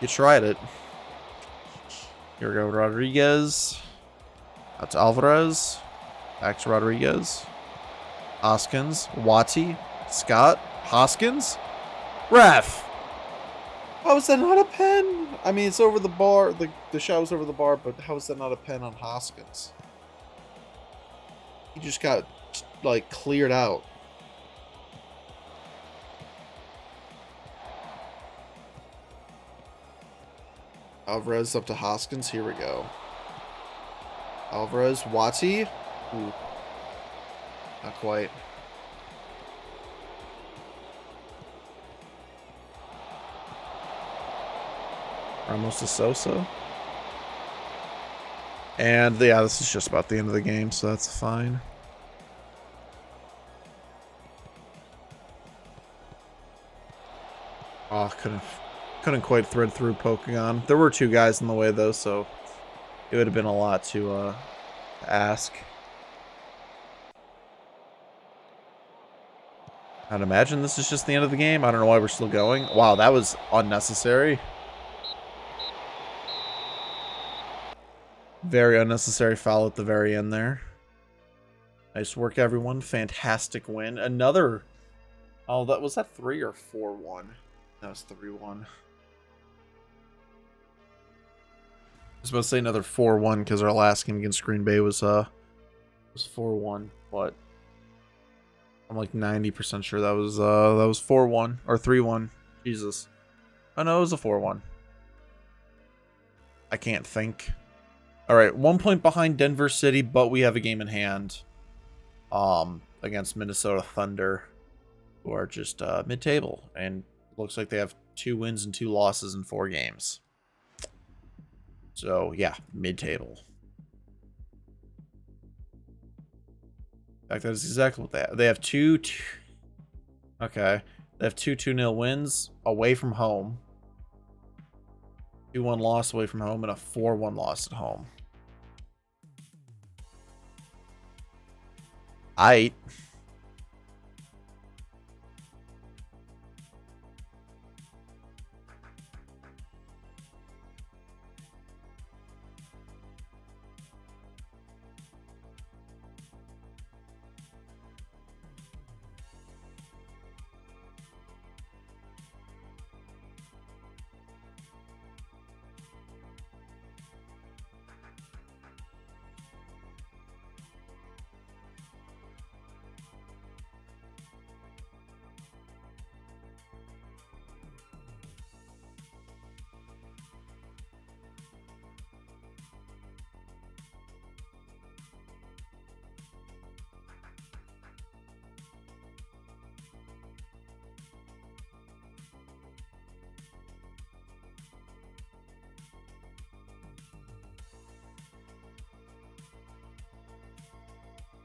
A: You tried it. Here we go. Rodriguez. That's Alvarez. Back to Rodriguez. Hoskins. Watty. Scott. Hoskins. Ref. How is that not a pen? I mean, it's over the bar. The shot was over the bar, but how is that not a pen on Hoskins? He just got, like, cleared out. Alvarez up to Hoskins. Here we go. Alvarez. Watty. Ooh. Not quite. Ramos to Sosa. And yeah, this is just about the end of the game, so that's fine. Oh, couldn't quite thread through Pokegon. There were two guys in the way though, so it would have been a lot to ask. I'd imagine this is just the end of the game. I don't know why we're still going. Wow, that was unnecessary. Very unnecessary foul at the very end there. Nice work, everyone. Fantastic win. Another... Oh, was that 3 or 4-1? That was 3-1. I was about to say another 4-1 because our last game against Green Bay was 4-1, but I'm like 90% sure that was 4-1 or 3-1. Jesus. Oh no, it was a 4-1. I can't think. All right, 1 point behind Denver City, but we have a game in hand against Minnesota Thunder, who are just mid-table, and looks like they have 2 wins and 2 losses in 4 games. So, yeah, mid-table. In fact, that is exactly what they have. They have okay. They have 2-0 wins away from home. 2-1 loss away from home and a 4-1 loss at home. Aight.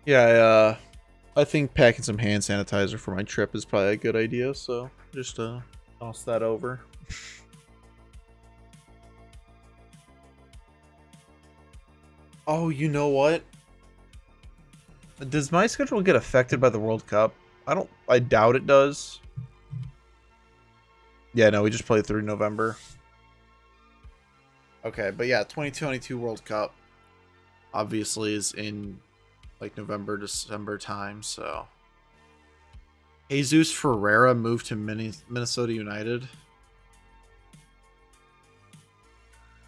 A: Yeah, I think packing some hand sanitizer for my trip is probably a good idea, so just toss that over. Oh, you know what? Does my schedule get affected by the World Cup? I doubt it does. Yeah, no, we just played through November. Okay, but yeah, 2022 World Cup obviously is in like November, December time, so Jesus Ferreira moved to Minnesota United.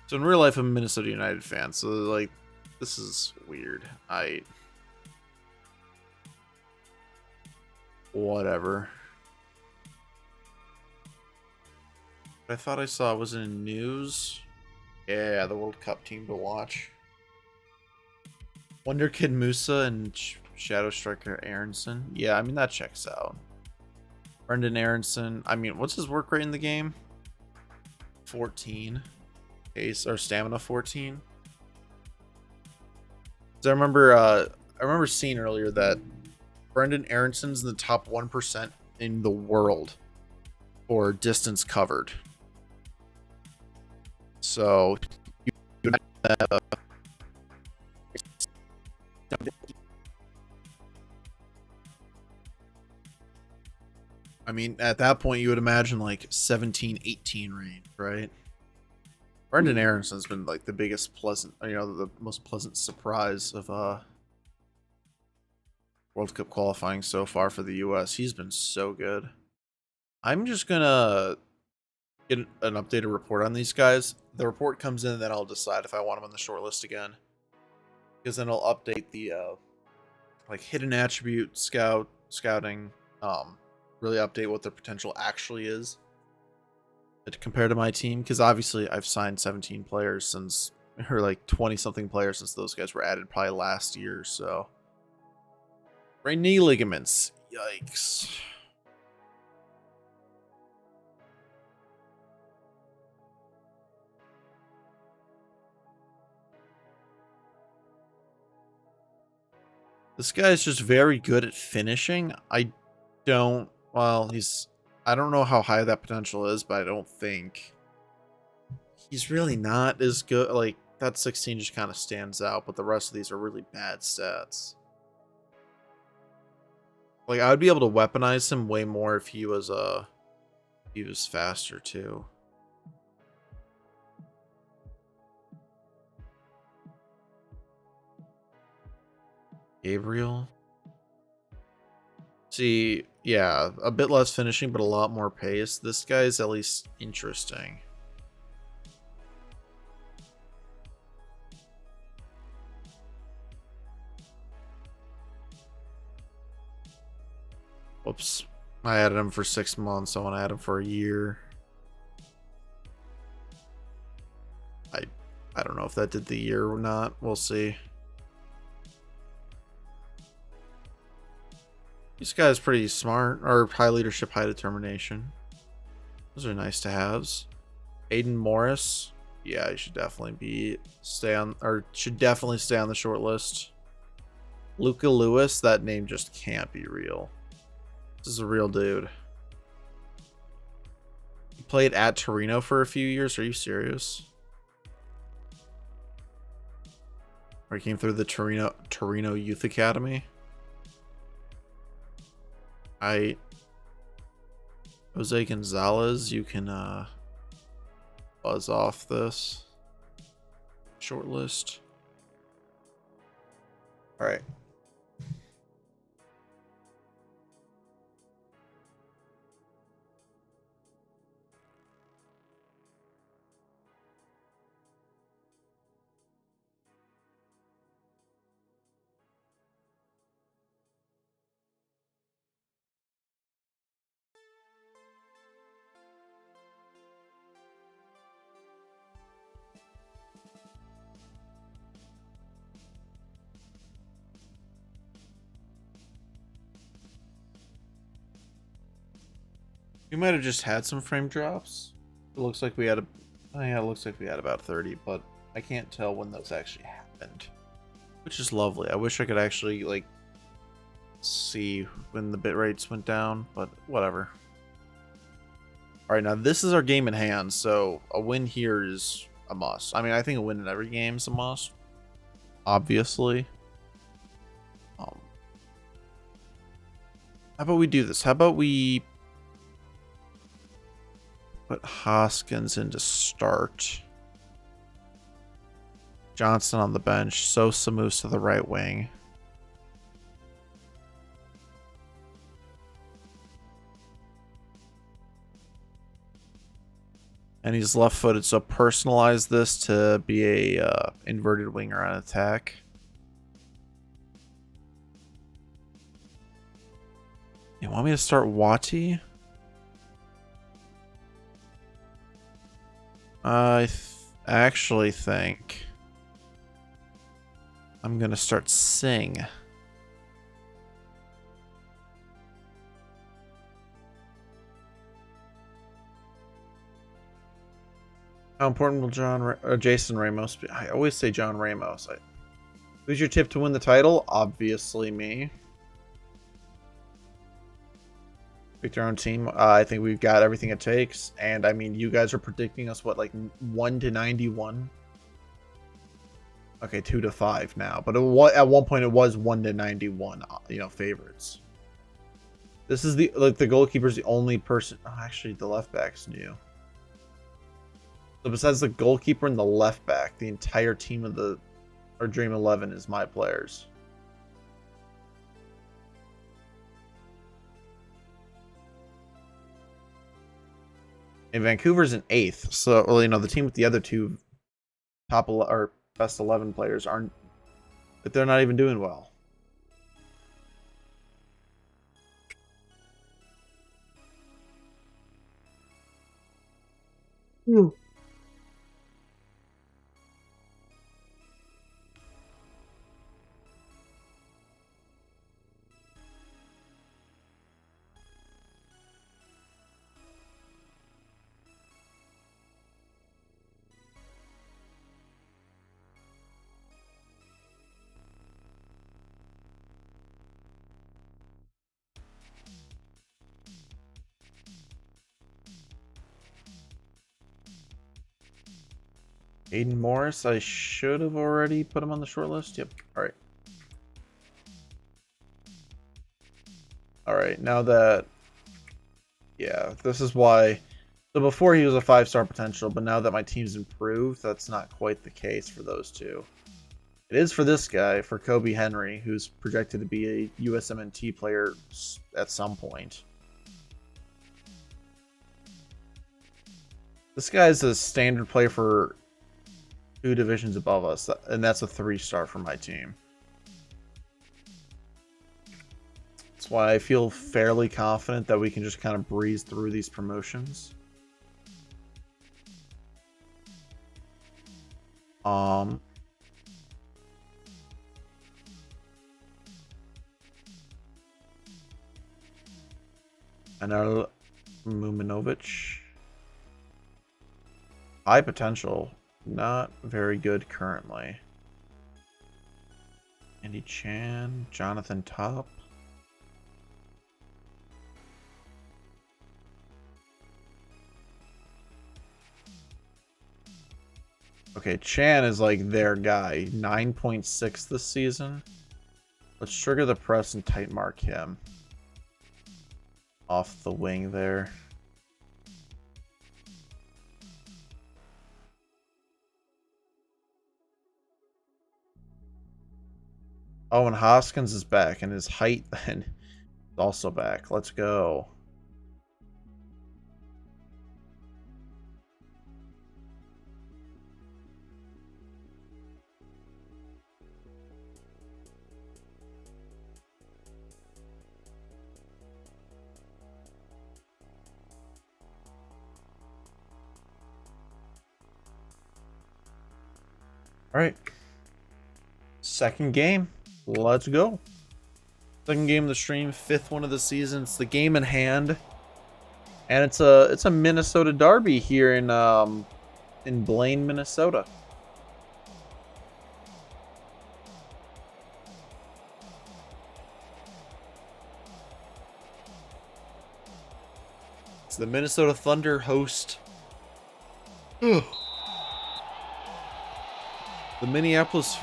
A: So in real life, I'm a Minnesota United fan, so like this is weird. Whatever. I thought I saw, was it in news? Yeah, the World Cup team to watch. Wonder Kid Musa and Shadow Striker Aronson. Yeah, I mean, that checks out. Brendan Aronson. I mean, what's his work rate in the game? 14. Pace or stamina 14. So I remember seeing earlier that Brendan Aronson's in the top 1% in the world for distance covered. So I mean, at that point, you would imagine like 17, 18 range, right? Brendan Aronson's been like the biggest pleasant, the most pleasant surprise of World Cup qualifying so far for the U.S. He's been so good. I'm just gonna get an updated report on these guys. The report comes in, and then I'll decide if I want them on the short list again. Because then I'll update the like hidden attribute scouting, really update what their potential actually is compared to my team. Because obviously I've signed 17 players since, or like 20 something players since those guys were added probably last year. So right knee ligaments, yikes. This guy is just very good at finishing. I don't know how high that potential is, but I don't think he's really not as good. Like that 16 just kind of stands out, but the rest of these are really bad stats. Like I would be able to weaponize him way more if he was faster too. Gabriel. See, yeah, a bit less finishing, but a lot more pace. This guy's at least interesting. Whoops. I added him for 6 months. I want to add him for a year. I don't know if that did the year or not. We'll see. This guy's pretty smart, or high leadership, high determination. Those are nice to haves. Aiden Morris, yeah, he should definitely stay on the short list. Luca Lewis, that name just can't be real. This is a real dude. He played at Torino for a few years. Are you serious? Or he came through the Torino Youth Academy. Jose Gonzalez, you can buzz off this short list. All right. We might have just had some frame drops. It looks like we had it looks like we had about 30, but I can't tell when those actually happened. Which is lovely. I wish I could actually like see when the bit rates went down, but whatever. All right, now this is our game in hand, so a win here is a must. I mean, I think a win in every game is a must, obviously. How about we do this? How about we put Hoskins in to start? Johnson on the bench. Sosa moves to the right wing. And he's left-footed, so personalize this to be a inverted winger on attack. You want me to start Wati? I actually think I'm gonna start Singh. How important will Jason Ramos be? I always say John Ramos. Who's your tip to win the title? Obviously me. Pick your own team. I think we've got everything it takes. And I mean, you guys are predicting us what, like 1 to 91? Okay, 2 to 5 now. But at one point it was 1 to 91, you know, favorites. This is the goalkeeper's the only person. Oh, actually, the left back's new. So besides the goalkeeper and the left back, the entire team of our Dream 11 is my players. And Vancouver's in 8th, so well, you know, the team with the other two or best 11 players aren't, but they're not even doing well. Aiden Morris, I should have already put him on the short list. Yep. All right. All right. Now that, yeah, this is why. So before he was a 5-star potential, but now that my team's improved, that's not quite the case for those two. It is for this guy, for Kobe Henry, who's projected to be a USMNT player at some point. This guy's a standard player for 2 divisions above us, and that's a 3-star for my team. That's why I feel fairly confident that we can just kind of breeze through these promotions. Anel Muminovic. High potential. Not very good currently. Andy Chan. Jonathan Top. Okay, Chan is like their guy. 9.6 this season. Let's trigger the press and tight mark him. Off the wing there. Oh, and Hoskins is back, and his height then is also back. Let's go. All right. Second game. Let's go. Second game of the stream, 5th one of the season. It's the game in hand. And it's a Minnesota derby here in Blaine, Minnesota. It's the Minnesota Thunder host the Minneapolis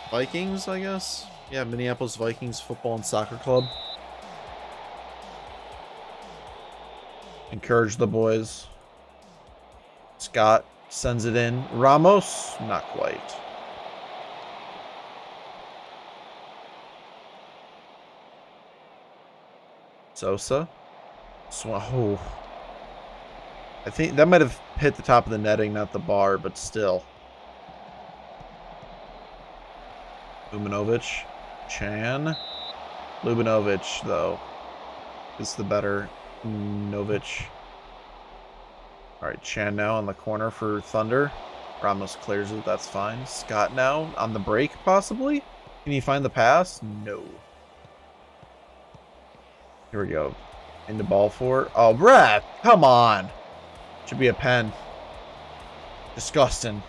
A: Vikings, I guess. Yeah, Minneapolis Vikings Football and Soccer Club. Encourage the boys. Scott sends it in. Ramos, not quite. Sosa. Oh. I think that might have hit the top of the netting, not the bar, but still. Lubinovic. Chan. Lubinovic, though, is the better Novich. Alright, Chan now on the corner for Thunder. Ramos clears it, that's fine. Scott now on the break, possibly? Can he find the pass? No. Here we go. Into ball four. Oh, Brett! Come on! Should be a pen. Disgusting.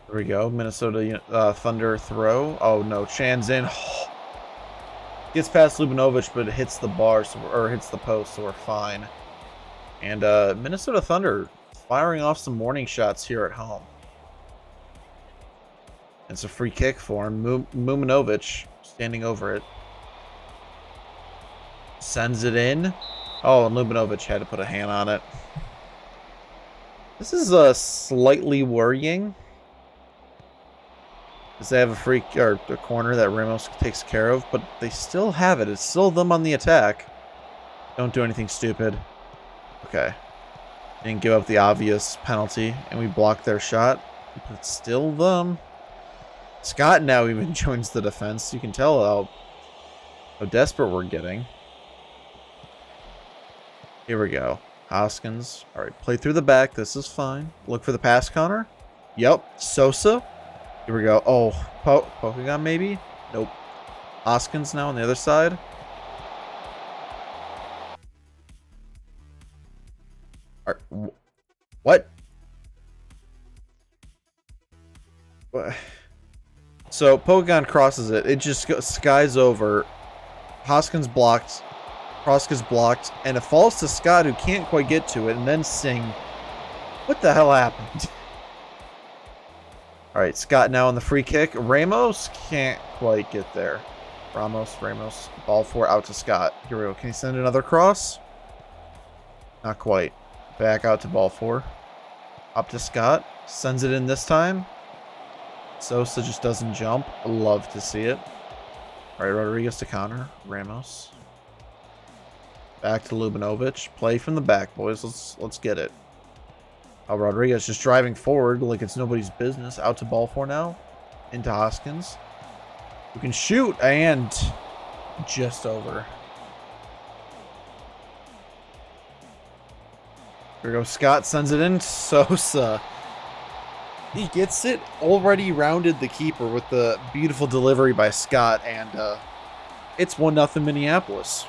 A: There we go. Minnesota Thunder throw. Oh no, Chan's in. Gets past Lubinovic, but it hits the bar, or hits the post, so we're fine. And Minnesota Thunder firing off some morning shots here at home. It's a free kick for him. Muminovic standing over it. Sends it in. Oh, and Lubinovic had to put a hand on it. This is slightly worrying. Because they have a free or a corner that Ramos takes care of, but they still have it. It's still them on the attack. Don't do anything stupid. Okay. Didn't give up the obvious penalty, and we blocked their shot. But it's still them. Scott now even joins the defense. You can tell how desperate we're getting. Here we go. Hoskins. All right, play through the back. This is fine. Look for the pass counter. Yep. Sosa. Here we go. Oh, Pokemon maybe? Nope. Hoskins now on the other side. What? What? So Pokemon crosses it. It just skies over. Hoskins blocked. Proska's blocked. And it falls to Scott, who can't quite get to it. And then Singh. What the hell happened? All right, Scott now on the free kick. Ramos can't quite get there. Ramos. Ball four out to Scott. Here we go. Can he send another cross? Not quite. Back out to ball four. Up to Scott. Sends it in this time. Sosa just doesn't jump. Love to see it. All right, Rodriguez to counter. Ramos. Back to Lubinovic. Play from the back, boys. Let's get it. Oh, Rodriguez just driving forward like it's nobody's business. Out to ball four now. Into Hoskins. Who can shoot and just over. Here we go. Scott sends it in. Sosa. He gets it. Already rounded the keeper with the beautiful delivery by Scott. And it's 1-0 Minneapolis.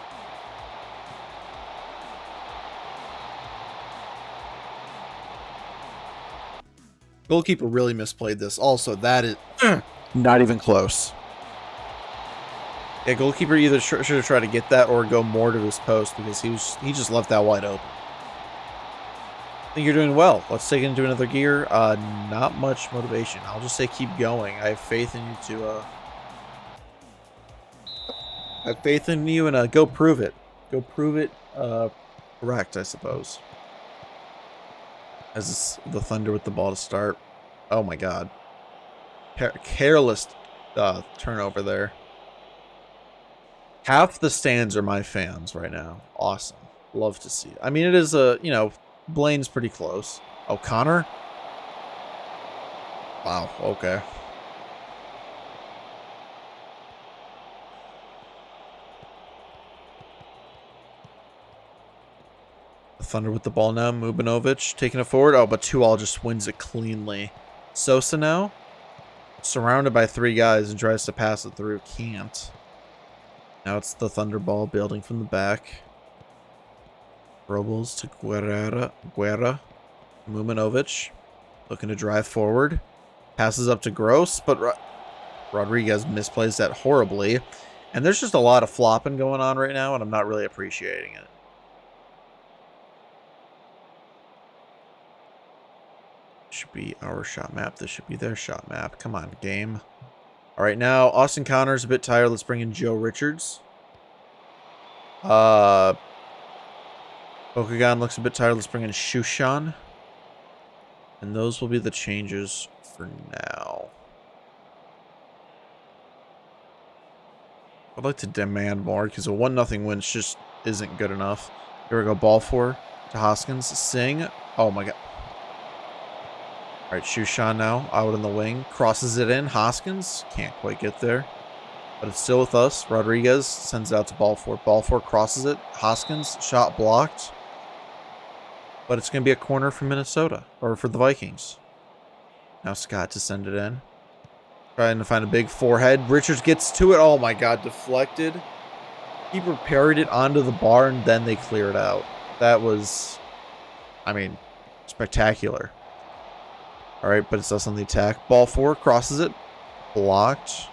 A: Goalkeeper really misplayed this. Also, that is not even close. Yeah, goalkeeper either should have tried to get that or go more to his post because he just left that wide open. I think you're doing well. Let's take it into another gear. Not much motivation. I'll just say keep going. I have faith in you to. I have faith in you and go prove it. Go prove it correct, I suppose. As the Thunder with the ball to start. Oh my God. Careless turnover there. Half the stands are my fans right now. Awesome. Love to see it. I mean, it is Blaine's pretty close. O'Connor? Wow, okay. Thunder with the ball now. Mubinovic taking it forward. Oh, but 2-2 just wins it cleanly. Sosa now. Surrounded by 3 guys and tries to pass it through. Can't. Now it's the Thunder ball building from the back. Robles to Guerra. Muminovic looking to drive forward. Passes up to Gross, but Rodriguez misplays that horribly. And there's just a lot of flopping going on right now, and I'm not really appreciating it. Should be our shot map. This should be their shot map. Come on, game. All right, now Austin Connor's a bit tired. Let's bring in Joe Richards. Bokugan looks a bit tired. Let's bring in Shushan. And those will be the changes for now. I'd like to demand more because a 1-0 win just isn't good enough. Here we go. Ball 4 to Hoskins. Singh. Oh, my God. All right, Shushan now out in the wing. Crosses it in. Hoskins can't quite get there. But it's still with us. Rodriguez sends it out to Ball 4. Ball 4 crosses it. Hoskins, shot blocked. But it's going to be a corner for Minnesota. Or for the Vikings. Now Scott to send it in. Trying to find a big forehead. Richards gets to it. Oh my God, deflected. Keeper parried it onto the bar and then they clear it out. That was, I mean, spectacular. All right, but it's us on the attack. Ball 4 crosses it. Blocked.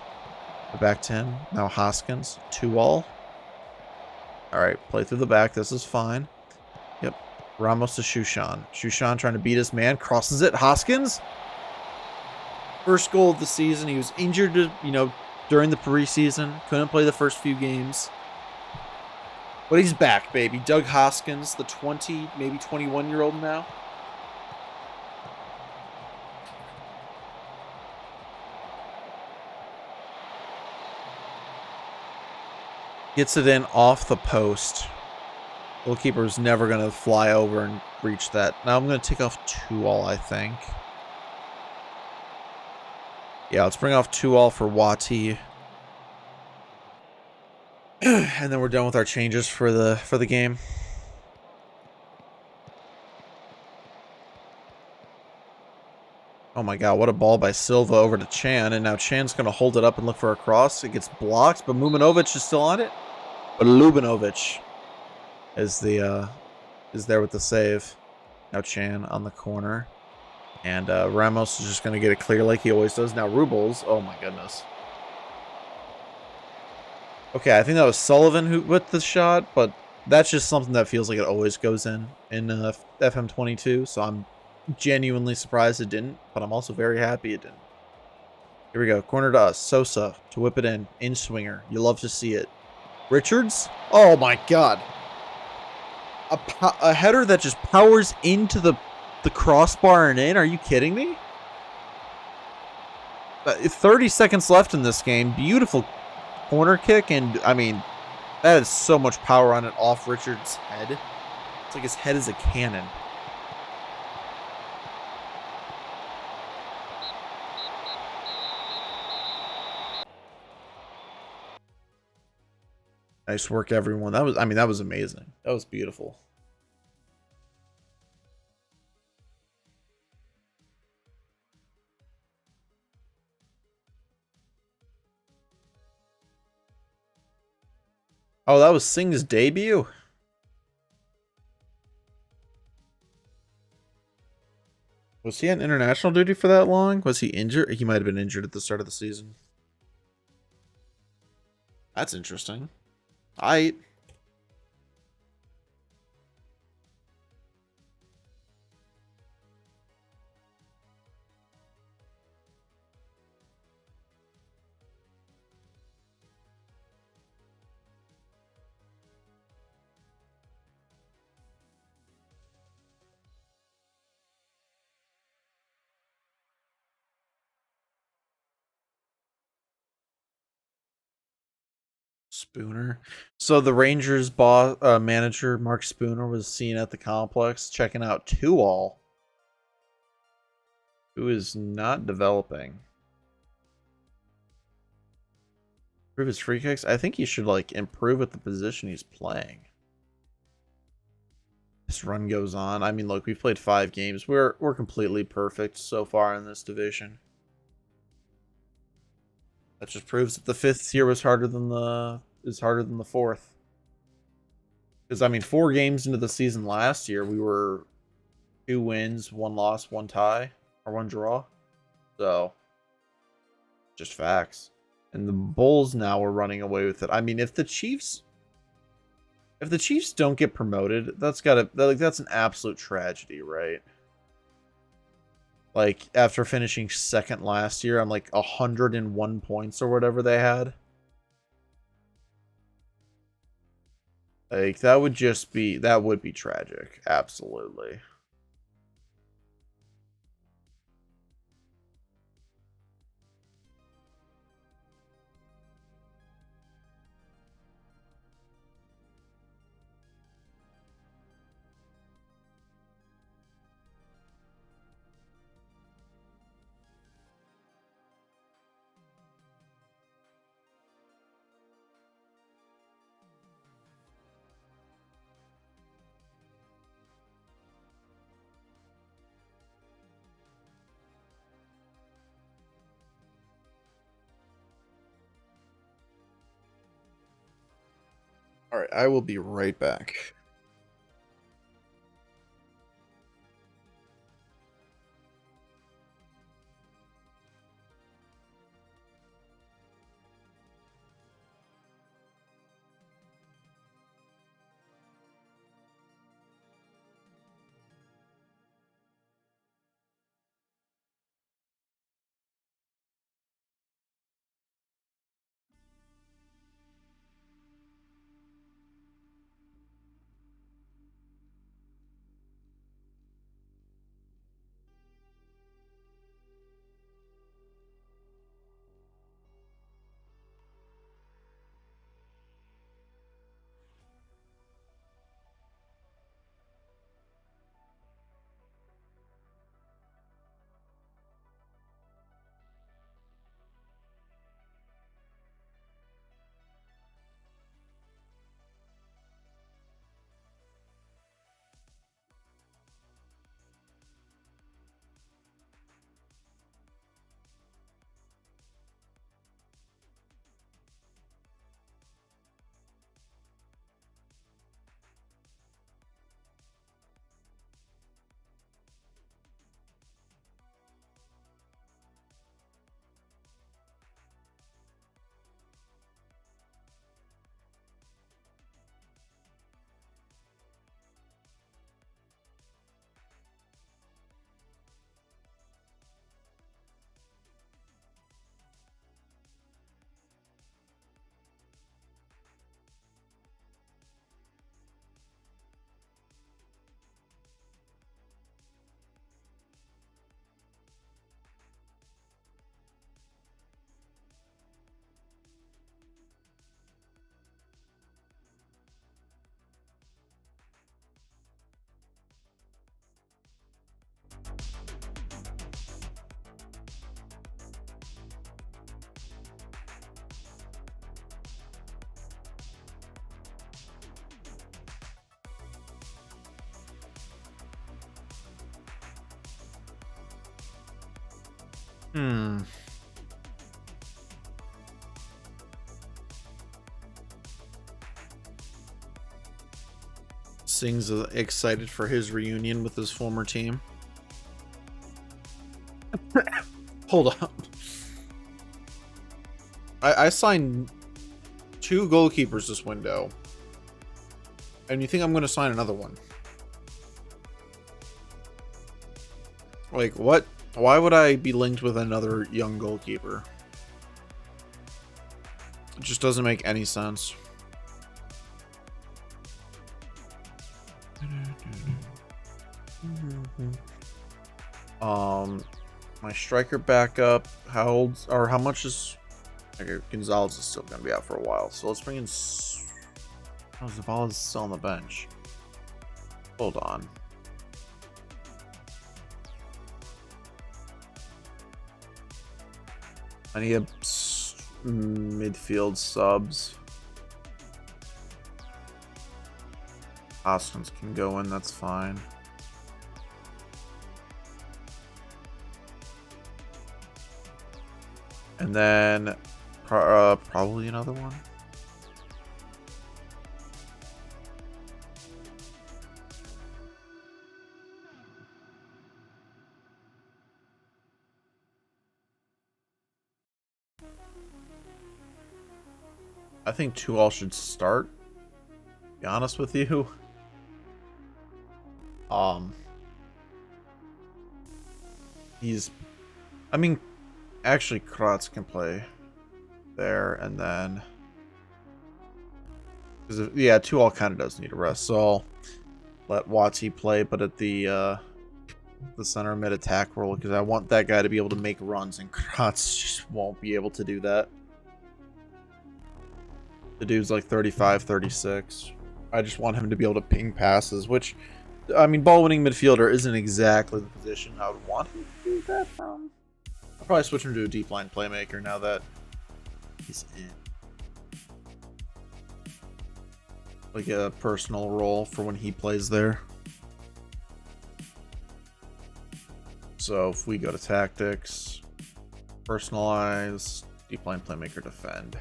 A: Back to him. Now Hoskins. 2-all. All right, play through the back. This is fine. Yep. Ramos to Shushan. Shushan trying to beat his man. Crosses it. Hoskins. First goal of the season. He was injured, during the preseason. Couldn't play the first few games. But he's back, baby. Doug Hoskins, the 20, maybe 21-year-old now. Gets it in off the post. Goalkeeper's never going to fly over and reach that. Now I'm going to take off 2-all, I think. Yeah, let's bring off 2-all for Wati. And then we're done with our changes for the game. Oh my God, what a ball by Silva over to Chan. And now Chan's going to hold it up and look for a cross. It gets blocked, but Muminovic is still on it. But Lubinovic is there with the save. Now Chan on the corner. And Ramos is just going to get it clear like he always does. Now Rubles. Oh my goodness. Okay, I think that was Sullivan who with the shot, but that's just something that feels like it always goes in FM22. So I'm genuinely surprised it didn't, but I'm also very happy it didn't. Here we go. Corner to us. Sosa to whip it in. In swinger. You love to see it. Richards. Oh my God. A header that just powers into the crossbar and in. Are you kidding me? 30 seconds left in this game. Beautiful corner kick. And, I mean, that is so much power on it off Richards' head. It's like his head is a cannon. Nice work, everyone. That was amazing. That was beautiful. Oh, that was Singh's debut? Was he on international duty for that long? Was he injured? He might have been injured at the start of the season. That's interesting. Spooner. So the Rangers manager, Mark Spooner, was seen at the complex checking out 2-all, who is not developing. Improve his free kicks. I think he should improve at the position he's playing. This run goes on. I mean, look, we've played 5 games. We're completely perfect so far in this division. That just proves that the 5th tier was harder than the 4th. Because I mean, 4 games into the season last year, we were 2 wins, 1 loss, 1 tie, or 1 draw. So, just facts. And the Bulls now are running away with it. I mean, if the Chiefs don't get promoted, that's an absolute tragedy, right? Like, after finishing second last year on like 101 points or whatever they had. Like, that would be tragic. Absolutely. All right, I will be right back. Hmm. Sing's excited for his reunion with his former team. Hold up. I signed 2 goalkeepers this window. And you think I'm going to sign another one? Like, what? Why would I be linked with another young goalkeeper? It just doesn't make any sense. My striker backup. How much is? Okay, Gonzalez is still gonna be out for a while, so let's bring in. Oh, Zavala's still on the bench. Hold on. I need midfield subs. Hoskins can go in, that's fine. And then probably another one. I think 2-all should start. To be honest with you. He's, I mean, actually Kratz can play there, and then, because yeah, 2-all kind of does need a rest, so I'll let Watsy play, but at the center mid attack role, because I want that guy to be able to make runs, and Kratz just won't be able to do that. The dude's like 35, 36. I just want him to be able to ping passes, which, I mean, ball-winning midfielder isn't exactly the position I would want him to do that from. I'll probably switch him to a deep line playmaker now that he's in. Like a personal role for when he plays there. So if we go to tactics, personalize, deep line playmaker, defend.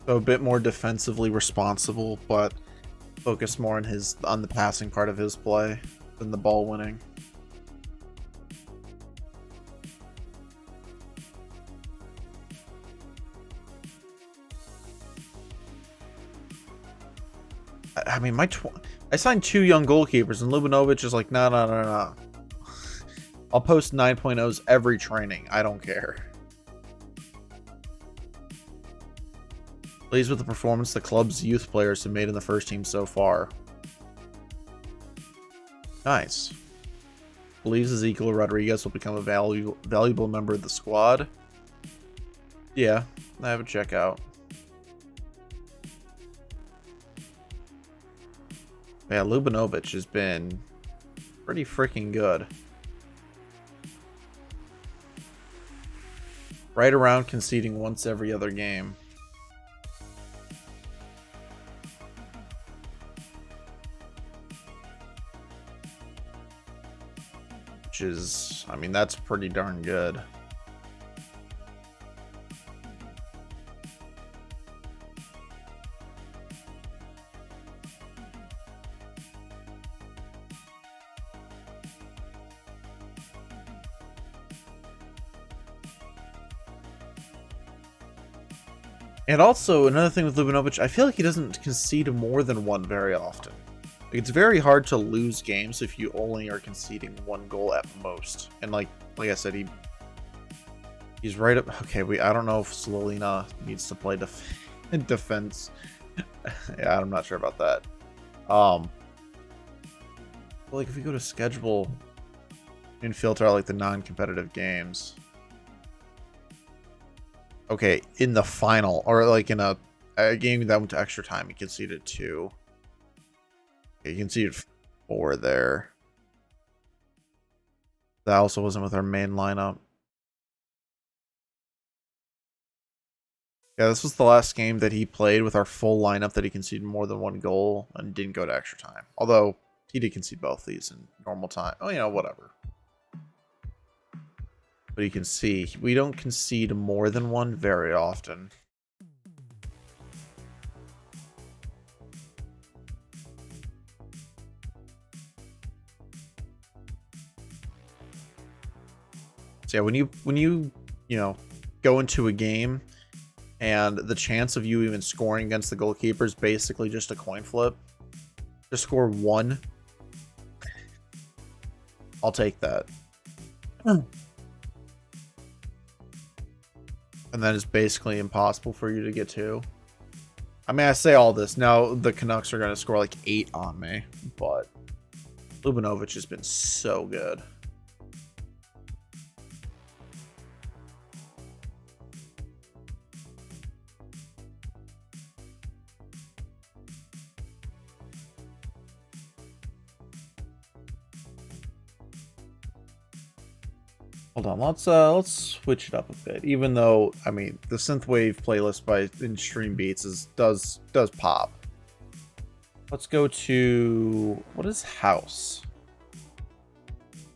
A: So a bit more defensively responsible, but focus more on the passing part of his play than the ball winning. I mean, I signed 2 young goalkeepers, and Lubinovic is like, no. I'll post 9.0s every training. I don't care. Pleased with the performance the club's youth players have made in the first team so far. Nice. Believes Ezekiel Rodriguez will become a valuable member of the squad. Yeah, I have a checkout. Yeah, Lubinovic has been pretty freaking good. Right around conceding once every other game. Which is, I mean, that's pretty darn good. And also, another thing with Lubinovic, I feel like he doesn't concede more than one very often. It's very hard to lose games if you only are conceding 1 goal at most. And like I said, he's right up. Okay, I don't know if Slolina needs to play defense. Yeah, I'm not sure about that. Like if we go to schedule and filter out like the non-competitive games. Okay, in the final, or like in a game that went to extra time, he conceded 2. You can see 4 there. That also wasn't with our main lineup. Yeah, this was the last game that he played with our full lineup that he conceded more than 1 goal and didn't go to extra time. Although, he did concede both these in normal time. Oh, you know, whatever. But you can see, we don't concede more than 1 very often. So yeah, when you go into a game and the chance of you even scoring against the goalkeeper is basically just a coin flip, to score 1, I'll take that. And then it's basically impossible for you to get 2. I mean, I say all this now, the Canucks are going to score like 8 on me, but Lubinovic has been so good. Hold on, let's switch it up a bit. Even though, I mean, the synthwave playlist by Stream Beats does pop. Let's go to, what is house?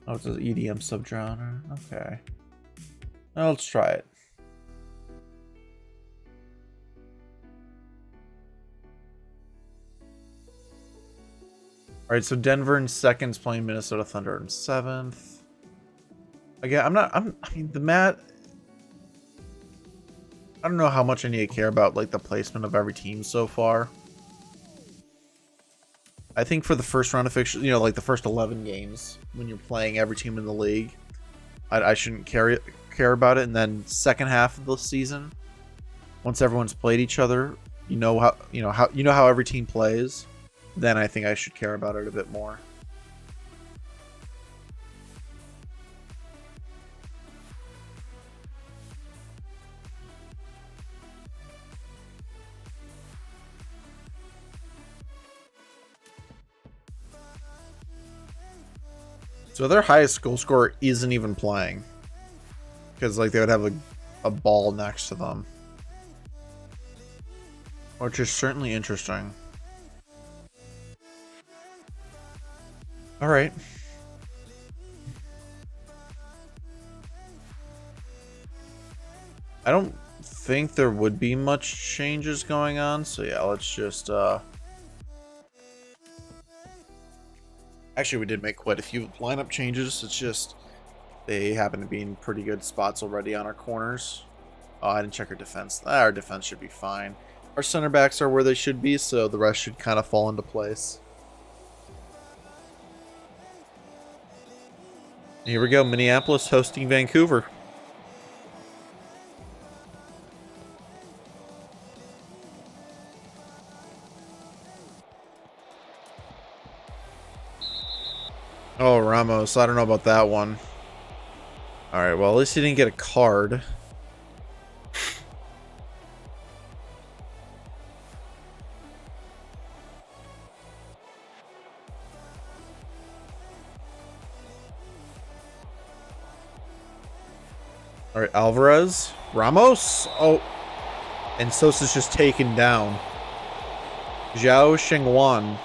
A: Oh, it's an EDM subgenre. Okay. Now let's try it. All right, so Denver in second's playing Minnesota Thunder in seventh. Again, I mean, the mat. I don't know how much I need to care about like the placement of every team so far. I think for the first round of fixtures, you know, like the first 11 games, when you're playing every team in the league, I shouldn't care about it. And then second half of the season, once everyone's played each other, you know how every team plays, then I think I should care about it a bit more. So their highest goal scorer isn't even playing, because like they would have a ball next to them, which is certainly interesting. All right. I don't think there would be much changes going on, so yeah, let's just actually, we did make quite a few lineup changes. It's just they happen to be in pretty good spots already on our corners. Oh, I didn't check our defense. Our defense should be fine. Our center backs are where they should be, so the rest should kind of fall into place. Here we go, Minneapolis hosting Vancouver. Oh, Ramos. I don't know about that one. Alright, well, at least he didn't get a card. Alright, Alvarez. Ramos. Oh. And Sosa's just taken down. Zhao Shengwan.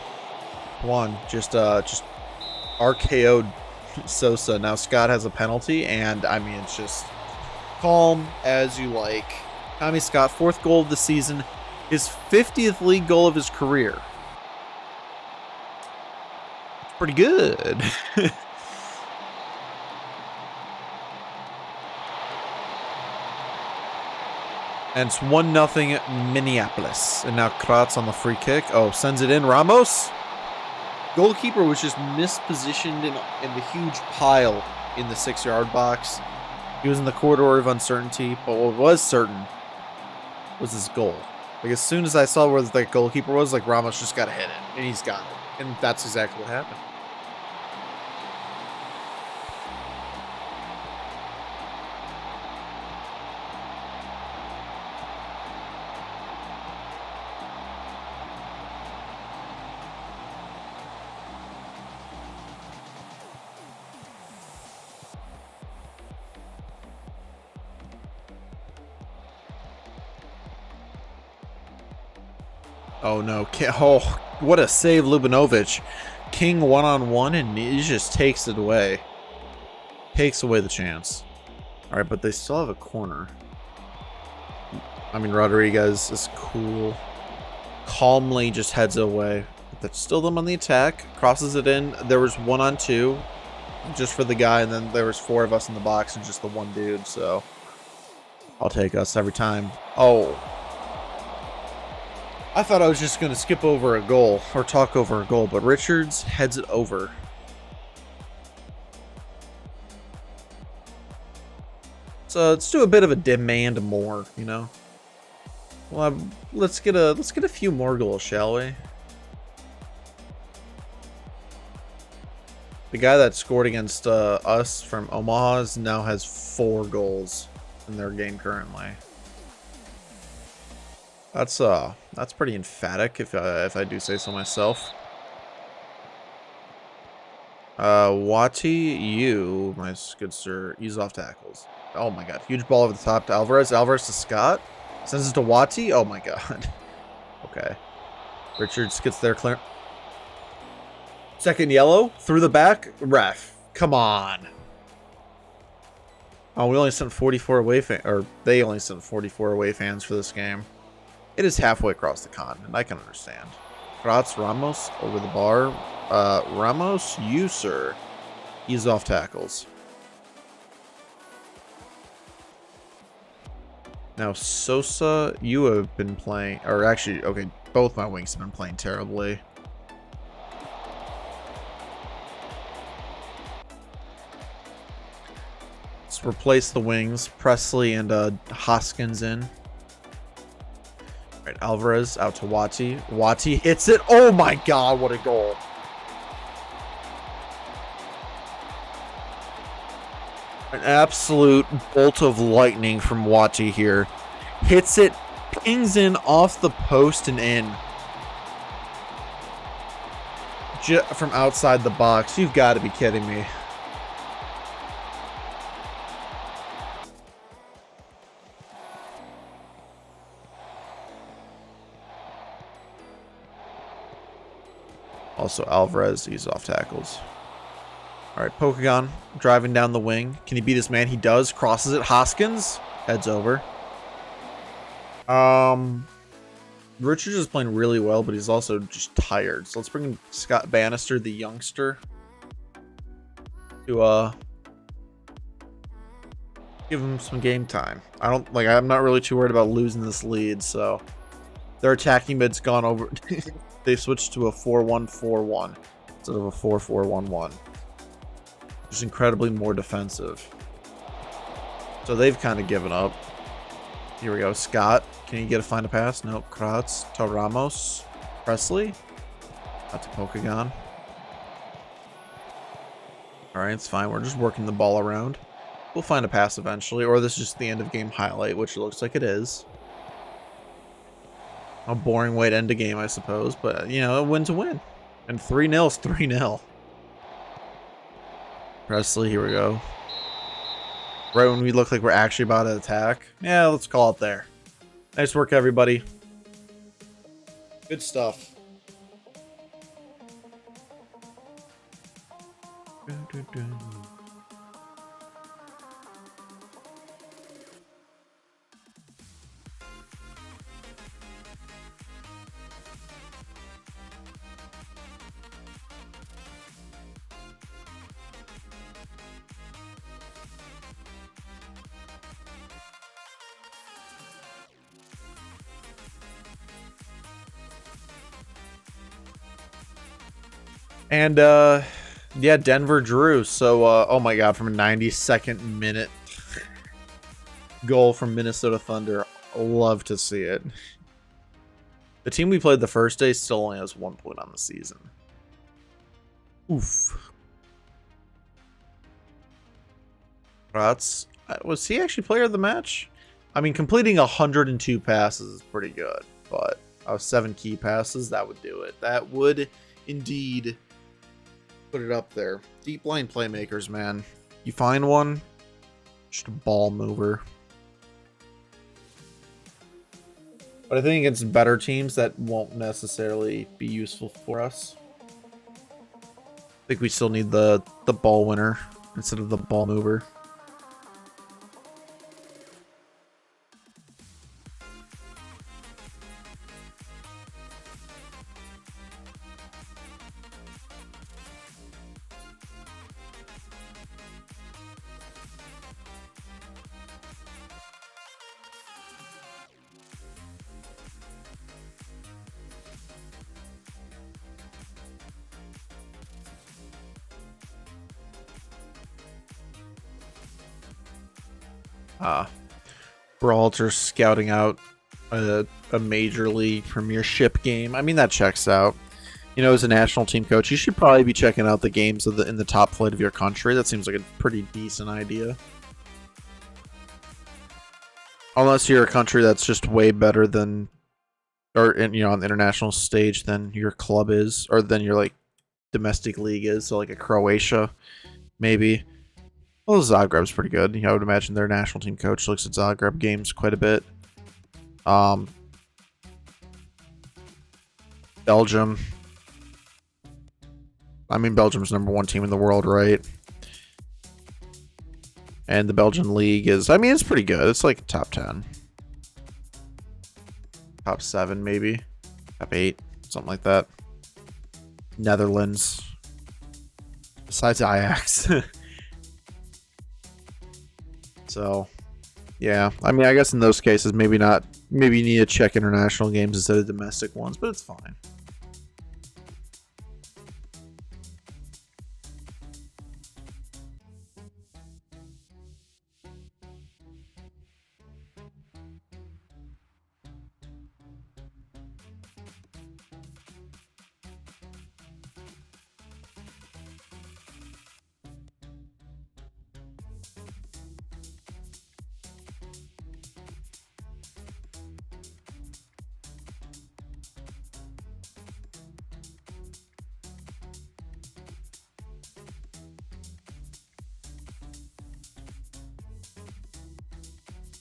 A: Just RKO'd Sosa. Now Scott has a penalty, and I mean, it's just calm as you like. Tommy Scott, 4th goal of the season, his 50th league goal of his career. It's pretty good. And it's 1-0 Minneapolis. And now Kratz on the free kick. Oh, sends it in. Ramos. Goalkeeper was just mispositioned in the huge pile in the 6-yard box. He was in the corridor of uncertainty, but what was certain was his goal. Like, as soon as I saw where the goalkeeper was, like, Ramos just got to hit it, and he's got it. And that's exactly what happened. Oh no, oh, what a save, Lubinovic. King one-on-one, and he just takes it away. Takes away the chance. Alright, but they still have a corner. I mean, Rodriguez is cool. Calmly just heads it away. But that's still them on the attack. Crosses it in. There was 1-on-2. Just for the guy, and then there was 4 of us in the box and just the one dude, so I'll take us every time. Oh. I thought I was just going to skip over a goal or talk over a goal, but Richards heads it over. So let's do a bit of a demand more, you know. Well, let's get a few more goals, shall we? The guy that scored against us from Omaha now has 4 goals in their game currently. That's pretty emphatic, if I do say so myself. Wati, you, my good sir, ease off tackles. Oh my god, huge ball over the top to Alvarez. Alvarez to Scott. Sends it to Wati. Oh my god. Okay. Richards gets there clear. Second yellow through the back. Ref, come on. Oh, we only sent 44 away or they only sent 44 away fans for this game. It is halfway across the continent. I can understand. Kratz Ramos over the bar. Ramos, you, sir. He's off tackles. Now, Sosa, you have been playing, or actually, okay, both my wings have been playing terribly. Let's replace the wings. Presley and Hoskins in. All right, Alvarez out to Wati. Wati hits it. Oh my God, what a goal. An absolute bolt of lightning from Wati here. Hits it, pings in off the post and in. From outside the box. You've got to be kidding me. Also, Alvarez, he's off tackles. All right, Pokegon driving down the wing. Can he beat his man? He does. Crosses it. Hoskins heads over. Richards is playing really well, but he's also just tired. So let's bring in Scott Bannister, the youngster, to give him some game time. I'm not really too worried about losing this lead. So their attacking mid's gone over. They switched to a 4-1-4-1 instead of a 4-4-1-1. Just incredibly more defensive. So they've kind of given up. Here we go. Scott, can you find a pass? Nope. Kratz to Ramos. Presley. Out to Pokegon. Alright, it's fine. We're just working the ball around. We'll find a pass eventually, or this is just the end of game highlight, which it looks like it is. A boring way to end a game, I suppose, but, you know, a win's a win. And 3-0 is 3-0. Presley, here we go. Right when we look like we're actually about to attack. Yeah, let's call it there. Nice work, everybody. Good stuff. And, yeah, Denver drew. So, oh my God, from a 92nd minute goal from Minnesota Thunder. Love to see it. The team we played the first day still only has 1 point on the season. Oof. Kratz, was he actually player of the match? I mean, completing 102 passes is pretty good, but 7 key passes, that would do it. That would indeed put it up there. Deep line playmakers, man. You find one, just a ball mover. But I think against better teams, that won't necessarily be useful for us. I think we still need the ball winner instead of the ball mover. Berhalter scouting out a major league premiership game. I mean, that checks out. You know, as a national team coach, you should probably be checking out the games of in the top flight of your country. That seems like a pretty decent idea. Unless you're a country that's just way better than, or you know, on the international stage than your club is, or than your like domestic league is. So like a Croatia, maybe. Well, Zagreb's pretty good. I would imagine their national team coach looks at Zagreb games quite a bit. Belgium. I mean, Belgium's #1 team in the world, right? And the Belgian league is, I mean, it's pretty good. It's like top 10. Top 7, maybe. Top 8. something like that. Netherlands. Besides Ajax. So, yeah. I mean, I guess in those cases, maybe not. Maybe you need to check international games instead of domestic ones, but it's fine.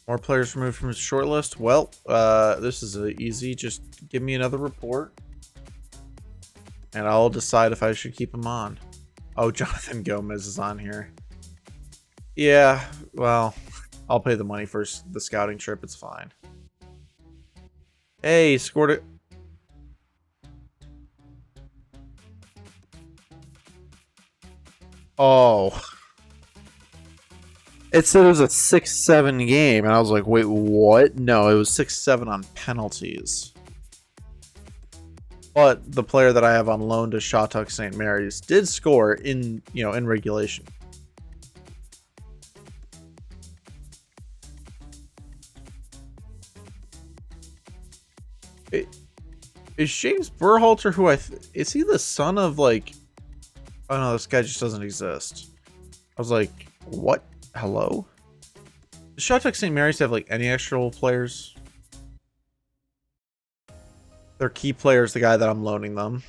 A: More players removed from his shortlist. Well, this is easy. Just give me another report, and I'll decide if I should keep him on. Oh, Jonathan Gomez is on here. Yeah, well, I'll pay the money for the scouting trip. It's fine. Hey, scored it. Oh. It said it was a 6-7 game, and I was like, wait, what? No, it was 6-7 on penalties. But the player that I have on loan to Shattuck St. Mary's did score in regulation. Is James Berhalter who is he the son of like? Oh no, this guy just doesn't exist. I was like, what? Hello? Does Shattuck St. Mary's have like any extra players? Their key player is the guy that I'm loaning them.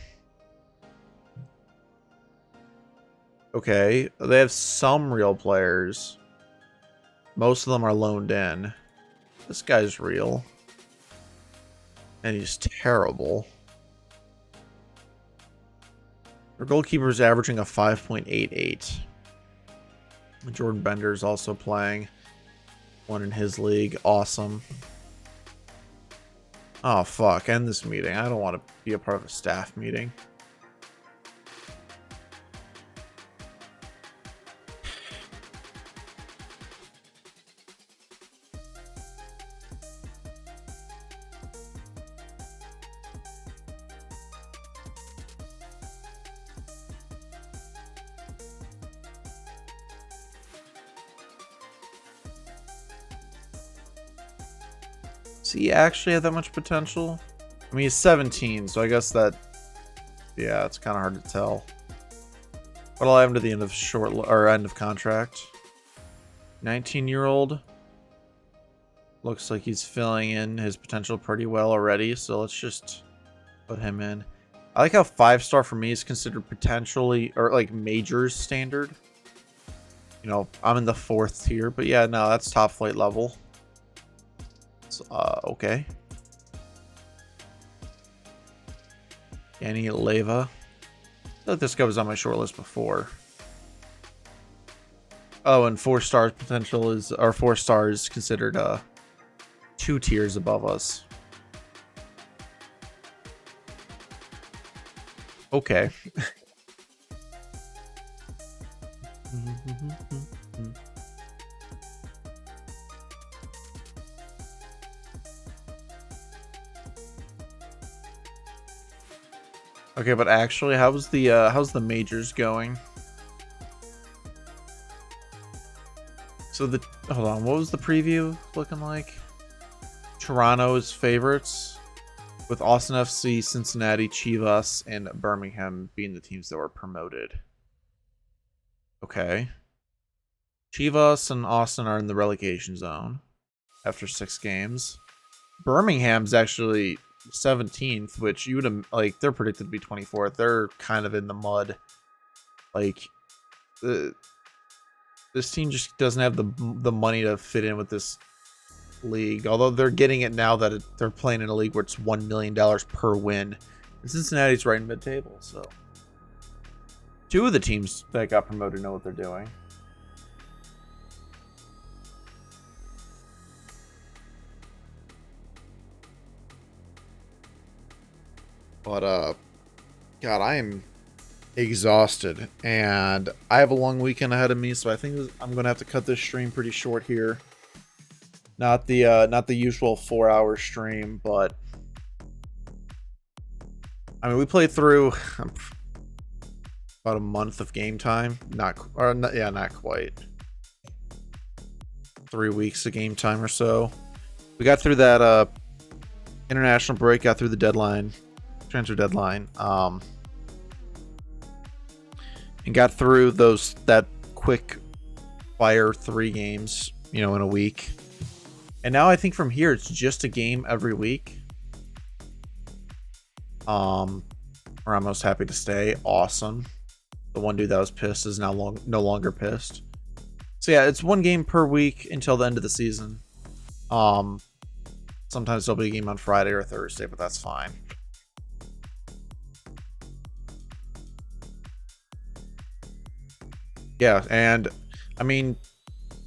A: Okay, they have some real players. Most of them are loaned in. This guy's real. And he's terrible. Their goalkeeper is averaging a 5.88. Jordan Bender is also playing. One in his league. Awesome. Oh, fuck. End this meeting. I don't want to be a part of a staff meeting. Does he actually have that much potential? I mean, he's 17, so I guess that... Yeah, it's kind of hard to tell. What'll happen to the end of end of contract? 19-year-old. Looks like he's filling in his potential pretty well already, so let's just put him in. I like how 5-star for me is considered potentially, or like majors standard. You know, I'm in the 4th tier, but yeah, no, that's top flight level. Okay. Danny Leva. I thought this guy was on my short list before. Oh, and 4 stars potential is, or 4 stars considered 2 tiers above us. Okay. Okay, but actually, how's the majors going? So hold on, what was the preview looking like? Toronto's favorites, with Austin FC, Cincinnati, Chivas, and Birmingham being the teams that were promoted. Okay. Chivas and Austin are in the relegation zone after 6 games. Birmingham's actually 17th, which you would like, they're predicted to be 24th. They're kind of in the mud. Like, this team just doesn't have the money to fit in with this league. Although they're getting it now that they're playing in a league where it's $1 million per win. And Cincinnati's right in mid-table, so 2 of the teams that got promoted know what they're doing. But God, I am exhausted, and I have a long weekend ahead of me, so I think I'm gonna have to cut this stream pretty short here. Not the usual 4-hour stream, but I mean we played through about a month of game time. Not quite. 3 weeks of game time or so. We got through that international break, got through the deadline, transfer deadline, and got through that quick fire 3 games, in a week. And now I think from here it's just a game every week. Where I'm most happy to stay. Awesome. The one dude that was pissed is now no longer pissed. So yeah, it's 1 game per week until the end of the season. Sometimes there'll be a game on Friday or Thursday, but that's fine. Yeah, and I mean,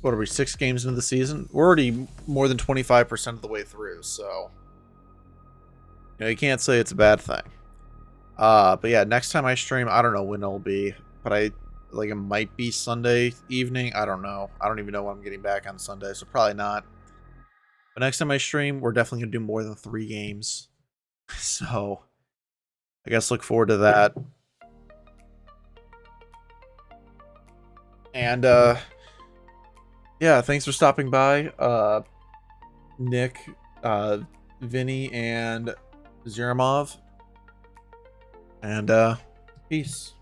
A: what are we, 6 games into the season? We're already more than 25% of the way through, so you can't say it's a bad thing. But yeah, next time I stream, I don't know when it'll be, but it might be Sunday evening. I don't know. I don't even know when I'm getting back on Sunday, so probably not. But next time I stream, we're definitely gonna do more than 3 games. So I guess look forward to that. And yeah, thanks for stopping by, Nick, Vinny, and Zeramov. And peace.